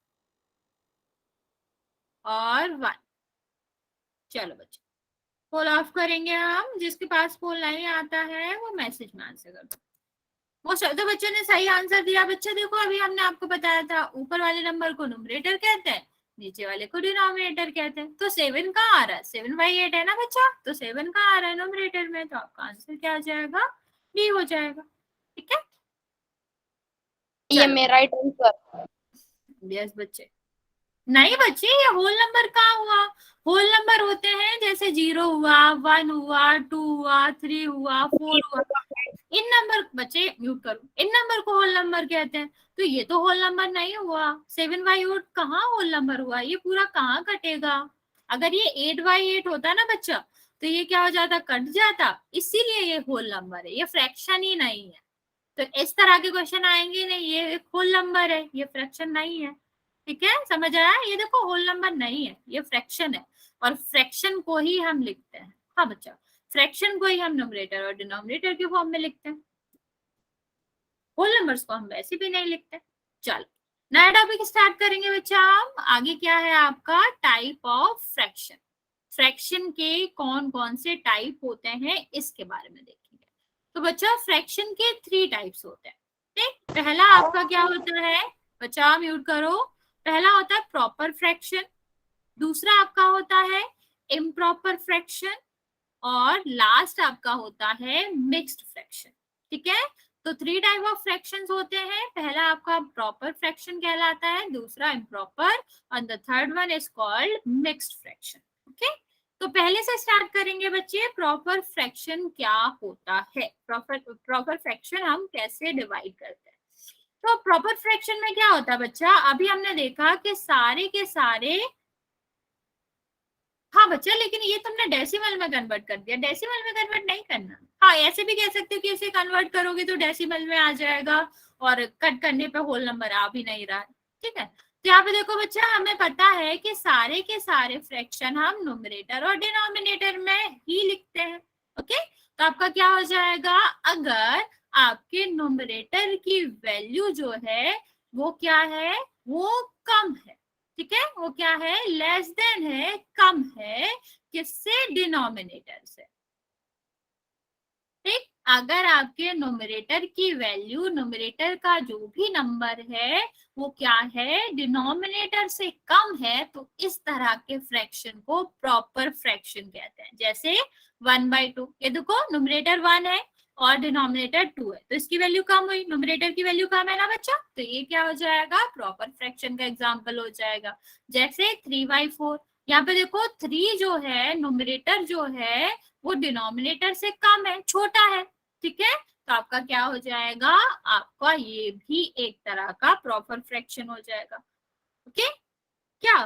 और 1। चलो बच्चे, पोल ऑफ करेंगे हम। जिसके पास पोल नहीं आता है वो मैसेज में आंसर कर दो। मोस्ट ऑफ द बच्चों ने सही आंसर दिया। बच्चे देखो, अभी हमने आपको बताया था ऊपर वाले नंबर को न्यूमरेटर कहते हैं, नीचे वाले को डिनोमिनेटर कहते हैं। तो 7 कहाँ आ रहा है, 7/8 है ना बच्चा, तो 7 कहाँ आ रहा है न्यूमरेटर में, तो आपका आंसर क्या आ जाएगा, डी हो जाएगा। ठीक है, ये मेरा राइट आंसर। यस बच्चे। नहीं बच्चे, ये होल नंबर कहाँ हुआ। होल नंबर होते हैं जैसे 0 हुआ, 1 हुआ, 2 हुआ, 3 हुआ, 4 हुआ। इन नंबर, बच्चे म्यूट करो, इन नंबर को होल नंबर कहते हैं। तो ये तो होल नंबर नहीं हुआ। 7/8 कहाँ होल नंबर हुआ, ये पूरा कहाँ कटेगा। अगर ये 8/8 होता ना बच्चा, तो ये क्या हो जाता, कट जाता। इसीलिए ये होल नंबर है, ये फ्रैक्शन ही नहीं है। तो इस तरह के क्वेश्चन आएंगे नहीं, ये एक होल नंबर है, ये फ्रैक्शन नहीं है। ठीक है, समझ आया। ये देखो होल नंबर नहीं है, ये फ्रैक्शन है, और फ्रैक्शन को ही हम लिखते हैं। हाँ बच्चा, फ्रैक्शन को ही हम न्यूमरेटर और डिनोमिनेटर के फॉर्म में लिखते हैं। होल नंबर्स को हम वैसे भी नहीं लिखते। चलो नया टॉपिक स्टार्ट करेंगे बच्चा हम। आगे क्या है आपका, टाइप ऑफ फ्रैक्शन। फ्रैक्शन के कौन कौन से टाइप होते हैं इसके बारे में देखेंगे। तो बच्चा फ्रैक्शन के 3 टाइप्स होते हैं। ठीक, पहला आपका क्या होता है, बच्चा म्यूट करो। पहला होता है प्रॉपर फ्रैक्शन, दूसरा आपका होता है इम्प्रॉपर फ्रैक्शन, और लास्ट आपका होता है मिक्स्ड फ्रैक्शन। ठीक है, तो 3 टाइप ऑफ फ्रैक्शंस होते हैं। पहला आपका प्रॉपर फ्रैक्शन कहलाता है, दूसरा इम्प्रॉपर, और the third one is called mixed fraction. Okay, तो पहले से स्टार्ट करेंगे बच्चे, प्रॉपर फ्रैक्शन क्या होता है, प्रॉपर फ्रैक्शन हम कैसे डिवाइड करते हैं। तो प्रॉपर फ्रैक्शन में क्या होता है बच्चा, अभी हमने देखा कि सारे के सारे, हाँ बच्चा लेकिन ये तुमने डेसिमल में कन्वर्ट कर दिया, डेसिमल में कन्वर्ट नहीं करना। हाँ ऐसे भी कह सकते हो कि इसे कन्वर्ट करोगे तो डेसिमल में आ जाएगा, और कट करने पे होल नंबर आ भी नहीं रहा है। ठीक है, तो यहाँ पे देखो बच्चा, हमें पता है कि सारे के सारे फ्रैक्शन हम न्यूमरेटर और डिनोमिनेटर में ही लिखते हैं। ओके, तो आपका क्या हो जाएगा, अगर आपके न्यूमरेटर की वैल्यू जो है वो क्या है, वो कम है, ठीक है, वो क्या है, लेस देन है, कम है, किससे, डिनोमिनेटर से। ठीक, अगर आपके न्यूमरेटर की वैल्यू, न्यूमरेटर का जो भी नंबर है वो क्या है, डिनोमिनेटर से कम है, तो इस तरह के फ्रैक्शन को प्रॉपर फ्रैक्शन कहते हैं। जैसे 1/2, ये देखो न्यूमरेटर 1 है और डिनोमिनेटर 2 है, तो इसकी वैल्यू कम हुई, न्यूमरेटर की वैल्यू कम है ना बच्चा, तो ये क्या हो जाएगा, प्रॉपर फ्रैक्शन का एग्जाम्पल हो जाएगा। जैसे 3/4, यहाँ पे देखो 3 जो है, न्यूमरेटर जो है वो डिनोमिनेटर से कम है, छोटा है, ठीक है, तो आपका क्या हो जाएगा, आपका ये भी एक तरह का प्रॉपर फ्रैक्शन हो जाएगा। ओके, क्या,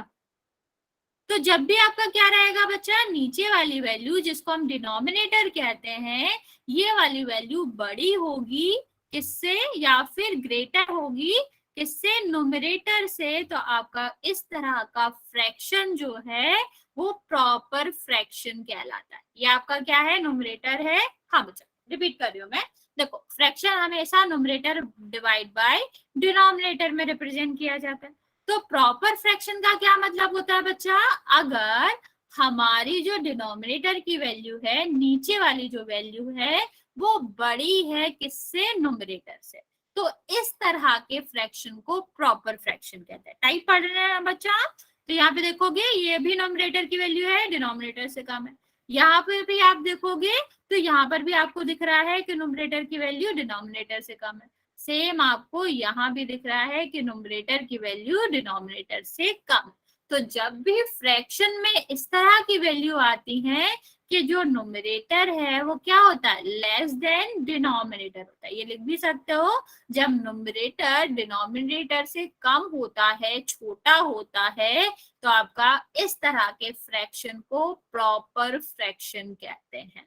तो जब भी आपका क्या रहेगा बच्चा, नीचे वाली वैल्यू जिसको हम डिनोमिनेटर कहते हैं, ये वाली वैल्यू बड़ी होगी किससे, या फिर ग्रेटर होगी किससे, न्यूमरेटर से, तो आपका इस तरह का फ्रैक्शन जो है वो प्रॉपर फ्रैक्शन कहलाता है। ये आपका क्या है, न्यूमरेटर है। हाँ बच्चा, रिपीट कर रही हूँ मैं, देखो फ्रैक्शन हमेशा न्यूमरेटर डिवाइड बाय डिनोमिनेटर में रिप्रेजेंट किया जाता है। तो प्रॉपर फ्रैक्शन का क्या मतलब होता है बच्चा, अगर हमारी जो डिनोमिनेटर की वैल्यू है, नीचे वाली जो वैल्यू है वो बड़ी है किससे, न्यूमरेटर से, तो इस तरह के फ्रैक्शन को प्रॉपर फ्रैक्शन कहते हैं। टाइप पढ़ रहे हैं बच्चा, तो यहाँ पे देखोगे ये भी न्यूमरेटर की वैल्यू है, डिनोमिनेटर से कम है, यहाँ पे भी आप देखोगे तो यहाँ पर भी आपको दिख रहा है कि न्यूमरेटर की वैल्यू डिनोमिनेटर से कम है। सेम आपको यहाँ भी दिख रहा है कि न्यूमरेटर की वैल्यू डिनोमिनेटर से कम। तो जब भी फ्रैक्शन में इस तरह की वैल्यू आती है कि जो न्यूमरेटर है वो क्या होता है, लेस देन डिनोमिनेटर होता है, ये लिख भी सकते हो, जब न्यूमरेटर डिनोमिनेटर से कम होता है, छोटा होता है, तो आपका इस तरह के फ्रैक्शन को प्रॉपर फ्रैक्शन कहते हैं।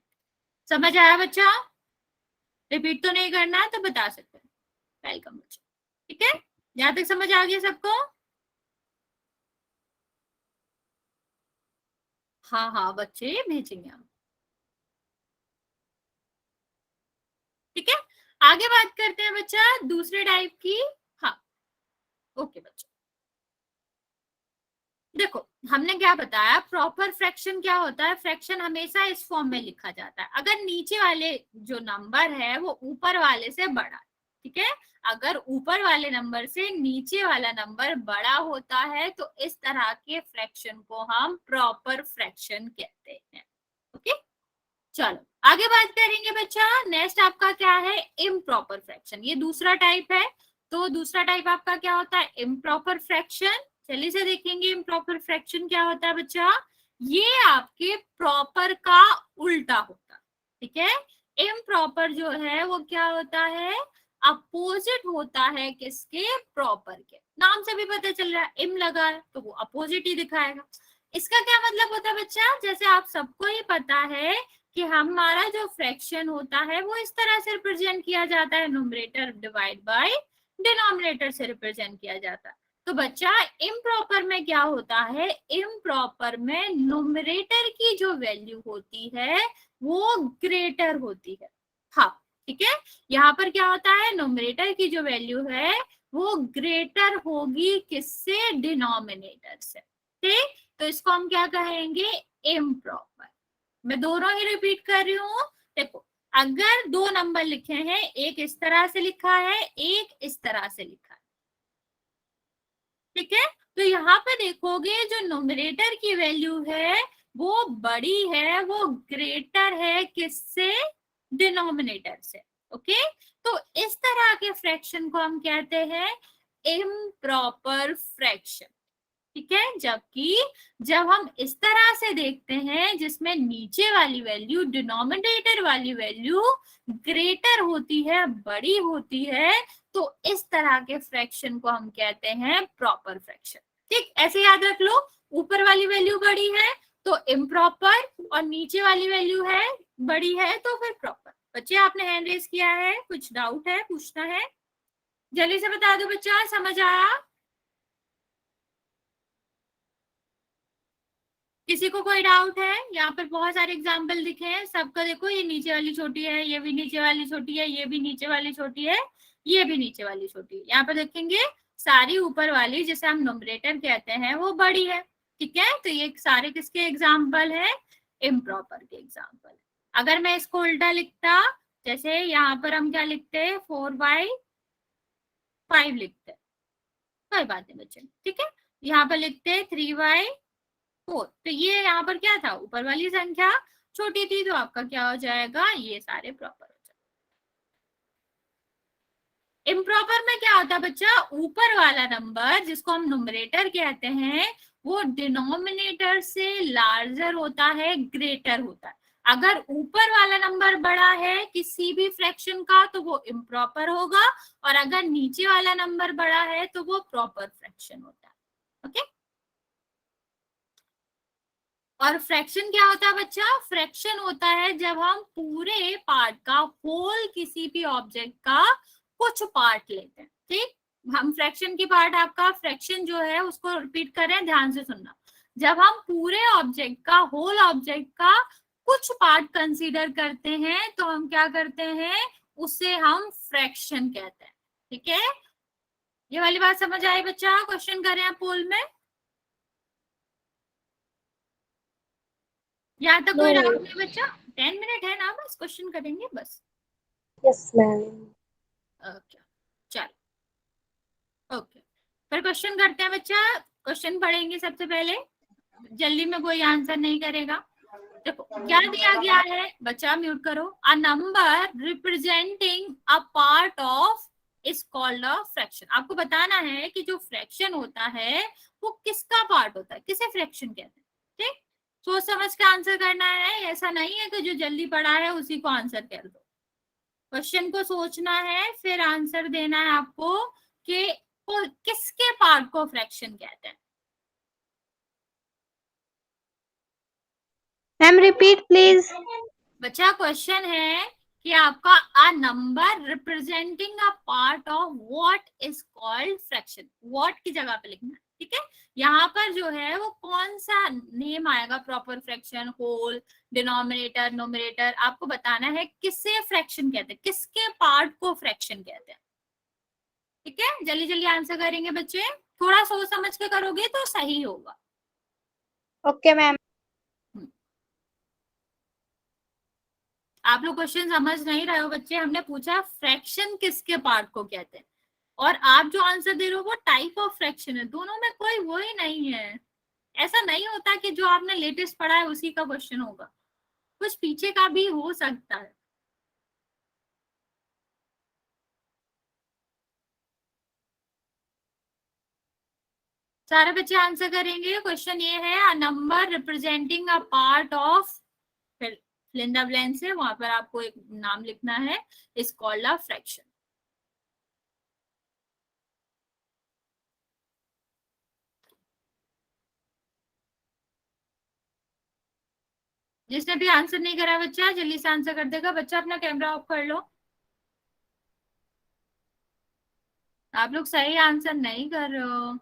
समझ आया बच्चा, रिपीट तो नहीं करना है तो बता सकते हैं। वेलकम बच्चा, ठीक है, यहाँ तक समझ आ गया सबको, हाँ हाँ बच्चे भेजेंगे हम, ठीक है। आगे बात करते हैं बच्चा दूसरे टाइप की। हाँ, ओके बच्चा, देखो हमने क्या बताया, प्रॉपर फ्रैक्शन क्या होता है, फ्रैक्शन हमेशा इस फॉर्म में लिखा जाता है, अगर नीचे वाले जो नंबर है वो ऊपर वाले से बड़ा, ठीक है, अगर ऊपर वाले नंबर से नीचे वाला नंबर बड़ा होता है तो इस तरह के फ्रैक्शन को हम प्रॉपर फ्रैक्शन कहते हैं। ओके, चलो आगे बात करेंगे बच्चा, नेक्स्ट आपका क्या है, इम्प्रॉपर फ्रैक्शन, ये दूसरा टाइप है। तो दूसरा टाइप आपका क्या होता है, इम्प्रॉपर फ्रैक्शन। चलिए से देखेंगे इम्प्रॉपर फ्रैक्शन क्या होता है बच्चा, ये आपके प्रॉपर का उल्टा होता है, ठीक है। इम्प्रॉपर जो है वो क्या होता है, अपोजिट होता है किसके, प्रॉपर के, नाम से भी पता चल रहा है, इम लगा है तो वो अपोजिट ही दिखाएगा। इसका क्या मतलब होता है बच्चा, जैसे आप सबको ही पता है कि हमारा जो फ्रैक्शन होता है वो इस तरह से रिप्रेजेंट किया जाता है, न्यूमरेटर डिवाइड बाय डिनोमिनेटर से रिप्रेजेंट किया जाता है। तो बच्चा इम्प्रॉपर में क्या होता है, इम्प्रॉपर में न्यूमरेटर की जो वैल्यू होती है वो ग्रेटर होती है। हाँ ठीक है, यहाँ पर क्या होता है, न्यूमरेटर की जो वैल्यू है वो ग्रेटर होगी किससे, डिनोमिनेटर से, ठीक। तो इसको हम क्या कहेंगे, इम्प्रॉपर। मैं दोनों ही रिपीट कर रही हूँ, देखो अगर दो नंबर लिखे हैं, एक इस तरह से लिखा है, एक इस तरह से लिखा है, ठीक है, तो यहाँ पे देखोगे जो न्यूमरेटर की वैल्यू है वो बड़ी है, वो ग्रेटर है किससे, डिनोमिनेटर से। ओके, तो इस तरह के फ्रैक्शन को हम कहते हैं इम्प्रॉपर फ्रैक्शन, ठीक है। जबकि जब हम इस तरह से देखते हैं जिसमें नीचे वाली वैल्यू, डिनोमिनेटर वाली वैल्यू ग्रेटर होती है, बड़ी होती है, तो इस तरह के फ्रैक्शन को हम कहते हैं प्रॉपर फ्रैक्शन। ठीक, ऐसे याद रख लो, ऊपर वाली वैल्यू बड़ी है तो इम्प्रॉपर, और नीचे वाली वैल्यू है बड़ी है तो फिर प्रॉपर। बच्चे आपने हैंड रेज किया है, कुछ डाउट है, पूछना है, जल्दी से बता दो बच्चा, समझ आया, किसी को कोई डाउट है? यहाँ पर बहुत सारे एग्जाम्पल दिखे हैं, सबका देखो, ये नीचे वाली छोटी है, ये भी नीचे वाली छोटी है, ये भी नीचे वाली छोटी है, ये भी नीचे वाली छोटी है। यहाँ पर देखेंगे सारी ऊपर वाली जिसे हम न्यूमरेटर कहते हैं वो बड़ी है, ठीक है। तो ये सारे किसके एग्जाम्पल है? इम्प्रॉपर के एग्जाम्पल। अगर मैं इसको उल्टा लिखता, जैसे यहाँ पर हम क्या लिखते हैं, 4/5 लिखते हैं, कोई बात नहीं बच्चे, ठीक है। यहाँ पर लिखते हैं 3/4, तो ये यहाँ पर क्या था, ऊपर वाली संख्या छोटी थी, तो आपका क्या हो जाएगा, ये सारे प्रॉपर हो जाएंगे। इम्प्रॉपर में क्या होता है बच्चा, ऊपर वाला नंबर जिसको हम न्यूमरेटर कहते हैं वो डिनोमिनेटर से लार्जर होता है, ग्रेटर होता है। अगर ऊपर वाला नंबर बड़ा है किसी भी फ्रैक्शन का तो वो इम्प्रॉपर होगा, और अगर नीचे वाला नंबर बड़ा है तो वो प्रॉपर फ्रैक्शन होता है। ओके। और फ्रैक्शन क्या होता है बच्चा, फ्रैक्शन होता है जब हम पूरे पार्ट का, होल किसी भी ऑब्जेक्ट का कुछ पार्ट लेते हैं, ठीक। हम फ्रैक्शन की पार्ट, आपका फ्रैक्शन जो है उसको रिपीट कर रहे हैं, ध्यान से सुनना। जब हम पूरे ऑब्जेक्ट का, होल ऑब्जेक्ट का कुछ पार्ट कंसीडर करते हैं तो हम क्या करते हैं, उसे हम फ्रैक्शन कहते हैं, ठीक है। ये वाली बात समझ आई बच्चा? क्वेश्चन करें आप पोल में, यहाँ तक कोई डाउट नहीं बच्चा? 10 मिनट है ना, बस क्वेश्चन करेंगे बस। Yes ma'am. ओके चलो, ओके फिर क्वेश्चन करते हैं बच्चा। क्वेश्चन पढ़ेंगे सबसे पहले, जल्दी में कोई आंसर नहीं करेगा। देखो क्या दिया गया है बच्चा, म्यूट करो। A number representing a part of is called a fraction. आपको बताना है कि जो फ्रैक्शन होता है वो किसका पार्ट होता है, किसे फ्रैक्शन कहते हैं, ठीक। सोच समझ के आंसर करना है, ऐसा नहीं है कि जो जल्दी पढ़ा है उसी को आंसर कर दो। क्वेश्चन को सोचना है फिर आंसर देना है आपको कि किसके पार्ट को फ्रैक्शन कहते हैं। Ma'am repeat please. बच्चा क्वेश्चन है कि आपका a number representing a part of what is called fraction, what की जगह पे लिखना है, ठीक है। यहाँ पर जो है वो कौन सा नेम आएगा, proper fraction, whole, denominator, numerator, आपको बताना है किसे फ्रैक्शन कहते हैं, किसके पार्ट को फ्रैक्शन कहते हैं, ठीक है। जल्दी जल्दी आंसर करेंगे बच्चे, थोड़ा सोच समझ के करोगे तो सही होगा। Okay ma'am. आप लोग क्वेश्चन समझ नहीं रहे हो बच्चे, हमने पूछा फ्रैक्शन किसके पार्ट को कहते हैं, और आप जो आंसर दे रहे हो वो टाइप ऑफ फ्रैक्शन है, दोनों में कोई वो ही नहीं है। ऐसा नहीं होता कि जो आपने लेटेस्ट पढ़ा है उसी का क्वेश्चन होगा, कुछ पीछे का भी हो सकता है। सारे बच्चे आंसर करेंगे। क्वेश्चन ये है, a number representing a part of, फिर फिल द ब्लैंक्स है, वहां पर आपको एक नाम लिखना है, इज कॉल्ड अ फ्रैक्शन। जिसने भी आंसर नहीं करा बच्चा जल्दी से आंसर कर देगा। बच्चा अपना कैमरा ऑफ कर लो। आप लोग सही आंसर नहीं कर रहे हो।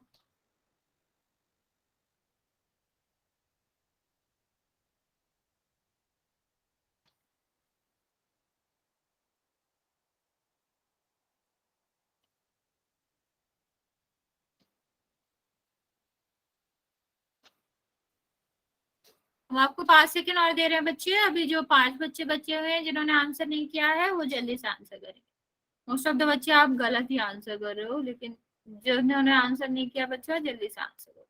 हम आपको 5 सेकंड और दे रहे हैं बच्चे। अभी जो 5 बच्चे बचे हुए हैं जिन्होंने आंसर नहीं किया है वो जल्दी से आंसर करेंगे। मोस्ट ऑफ द बच्चे आप गलत ही आंसर कर रहे हो, लेकिन जिन्होंने आंसर नहीं किया बच्चा जल्दी से आंसर करो।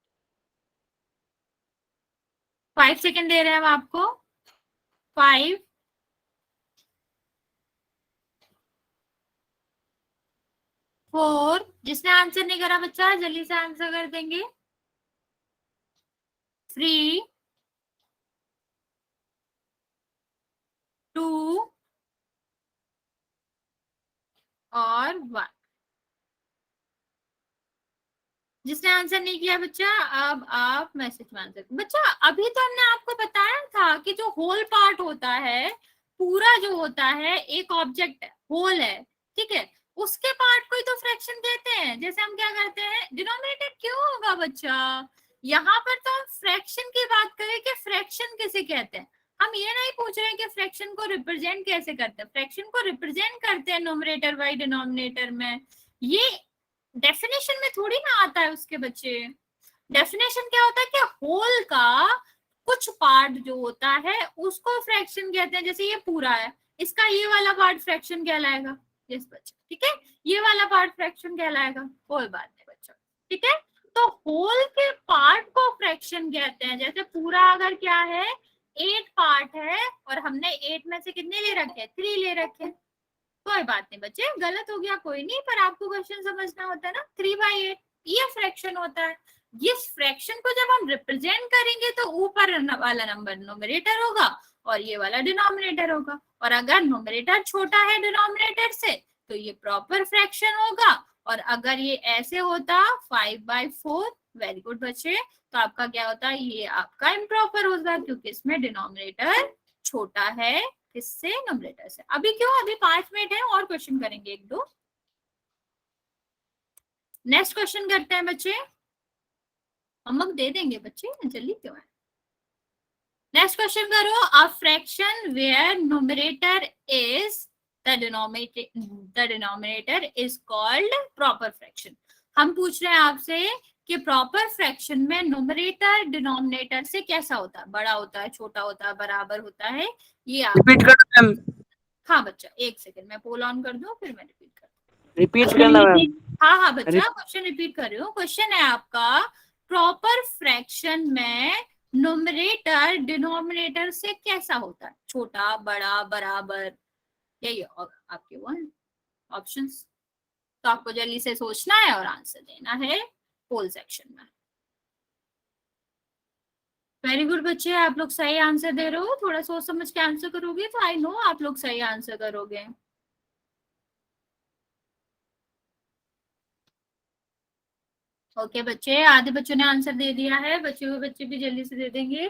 5 सेकंड दे रहे हैं हम आपको। 5, 4, जिसने आंसर नहीं करा बच्चा जल्दी से आंसर कर देंगे। 3, 2 और 1। जिसने आंसर नहीं किया बच्चा अब आप मैसेज में आंसर। बच्चा अभी तो हमने आपको बताया था कि जो होल पार्ट होता है, पूरा जो होता है, एक ऑब्जेक्ट होल है, ठीक है, उसके पार्ट को ही तो फ्रैक्शन कहते हैं। जैसे हम क्या करते हैं, डिनोमिनेटर क्यों होगा बच्चा, यहाँ पर तो हम फ्रैक्शन की बात करें कि फ्रैक्शन किसे कहते हैं, हम ये नहीं पूछ रहे हैं कि फ्रैक्शन को रिप्रेजेंट कैसे करते हैं। फ्रैक्शन को रिप्रेजेंट करते हैं न्यूमरेटर बाय डिनोमिनेटर में, ये डेफिनेशन में थोड़ी ना आता है उसके बच्चे। डेफिनेशन क्या होता है कि होल का कुछ पार्ट जो होता है उसको फ्रैक्शन कहते हैं। जैसे ये पूरा है, इसका ये वाला पार्ट फ्रैक्शन कहलाएगा। यस बच्चा, ठीक है, ये वाला पार्ट फ्रैक्शन कहलाएगा, कोई बात नहीं बच्चा, ठीक है। तो होल के पार्ट को फ्रैक्शन कहते हैं। जैसे पूरा अगर क्या है 8 पार्ट है और हमने 8 में से कितने ले रखे, 3 ले रखे, कोई बात नहीं बच्चे, गलत हो गया कोई नहीं, पर आपको क्वेश्चन समझना होता है ना। 3/8 ये फ्रैक्शन होता है। इस फ्रैक्शन को जब हम रिप्रेजेंट करेंगे तो ऊपर वाला नंबर न्यूमरेटर होगा और ये वाला डिनोमिनेटर होगा। और अगर न्यूमरेटर छोटा है डिनोमिनेटर से तो ये प्रॉपर फ्रैक्शन होगा। और अगर ये ऐसे होता 5/4, वेरी गुड बच्चे, तो आपका क्या होता है, ये आपका इम्प्रॉपर होगा क्योंकि इसमें डिनोमिनेटर छोटा है किससे, न्यूमरेटर से। अभी क्यों, अभी 5 मिनट है और क्वेश्चन करेंगे 1-2। नेक्स्ट क्वेश्चन करते हैं बच्चे, होमवर्क दे देंगे बच्चे, जल्दी क्यों है। नेक्स्ट क्वेश्चन करो, a fraction where numerator is the denominator is called proper fraction. हम पूछ रहे हैं आपसे कि प्रॉपर फ्रैक्शन में न्यूमरेटर डिनोमिनेटर से कैसा होता है, बड़ा होता है, छोटा होता है, बराबर होता है, ये आप रिपीट करना मैम, हाँ बच्चा, एक सेकंड मैं पोल ऑन कर दूं फिर मैं रिपीट कर दूं। रिपीट करना मैम। हाँ हाँ बच्चा, क्वेश्चन रिपीट कर रही हूँ। क्वेश्चन है आपका, प्रॉपर फ्रैक्शन में न्यूमरेटर डिनोमिनेटर से कैसा होता है, छोटा, बड़ा, बराबर, यही आपके वो ऑप्शंस। तो आपको जल्दी से सोचना है और आंसर देना है पोल सेक्शन में। वेरी गुड बच्चे, आप लोग सही आंसर दे रहे हो। थोड़ा सोच समझ के आंसर करोगे तो आई नो आप लोग सही आंसर करोगे। ओके बच्चे, आधे बच्चों ने आंसर दे दिया है, बचे हुए बच्चे भी जल्दी से दे देंगे।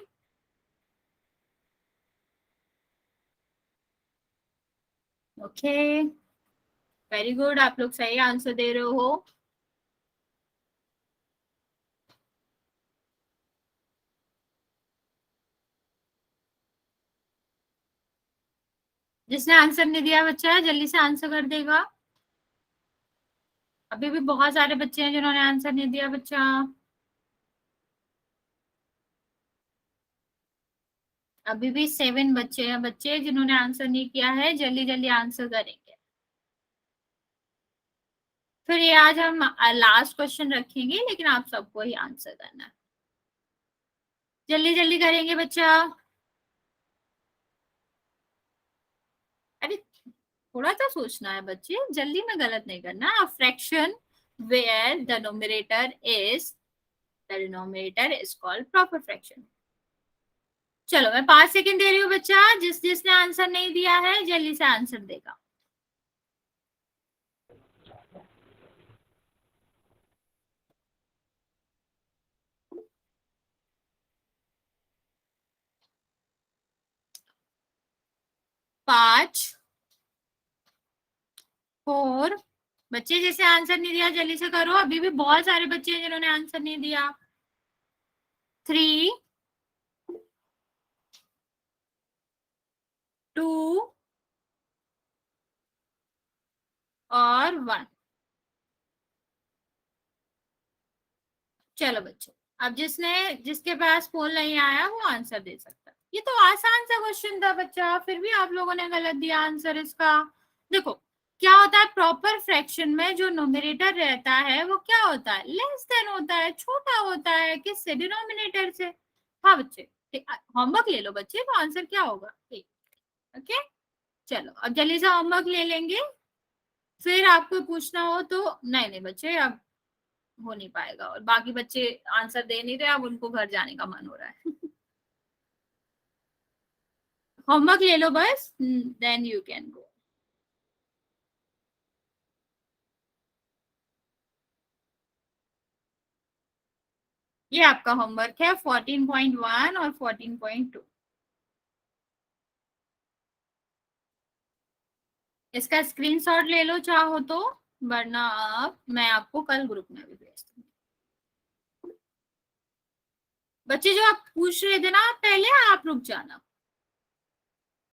ओके वेरी गुड, आप लोग सही आंसर दे रहे हो। जिसने आंसर नहीं दिया बच्चा जल्दी से आंसर कर देगा। अभी भी बहुत सारे बच्चे हैं जिन्होंने आंसर नहीं दिया बच्चा। अभी भी 7 बच्चे हैं बच्चे जिन्होंने आंसर नहीं किया है, जल्दी जल्दी आंसर करेंगे। फिर ये आज हम लास्ट क्वेश्चन रखेंगे, लेकिन आप सबको ही आंसर करना है, जल्दी जल्दी करेंगे बच्चा। अरे थोड़ा सा सोचना है बच्चे, जल्दी में गलत नहीं करना। A fraction where the numerator is the denominator is called proper fraction. चलो मैं 5 सेकंड दे रही हूँ बच्चा, जिसने आंसर नहीं दिया है जल्दी से आंसर देगा। पांच, 4, बच्चे जैसे आंसर नहीं दिया जल्दी से करो, अभी भी बहुत सारे बच्चे हैं जिन्होंने आंसर नहीं दिया। 3, 2 और 1। चलो बच्चों, अब जिसके पास फोन नहीं आया वो आंसर दे सकता है। ये तो आसान सा क्वेश्चन था बच्चा, फिर भी आप लोगों ने गलत दिया आंसर इसका। देखो क्या होता है, प्रॉपर फ्रैक्शन में जो न्यूमरेटर रहता है वो क्या होता है, लेस देन होता है, छोटा होता है, किससे, डिनोमिनेटर से। हाँ बच्चे, होमवर्क ले लो बच्चे, तो आंसर क्या होगा, ओके। चलो अब जल्दी से होमवर्क ले लेंगे, फिर आपको पूछना हो तो। नहीं नहीं बच्चे, अब हो नहीं पाएगा, और बाकी बच्चे आंसर दे नहीं रहे, अब उनको घर जाने का मन हो रहा है। होमवर्क ले लो बस, देन यू कैन गो। ये आपका होमवर्क है 14.1 और 14.2। इसका स्क्रीनशॉट ले लो चाहो तो, वरना आप मैं आपको कल ग्रुप में भी भेज दूंगी। बच्चे जो आप पूछ रहे थे ना पहले, आप रुक जाना।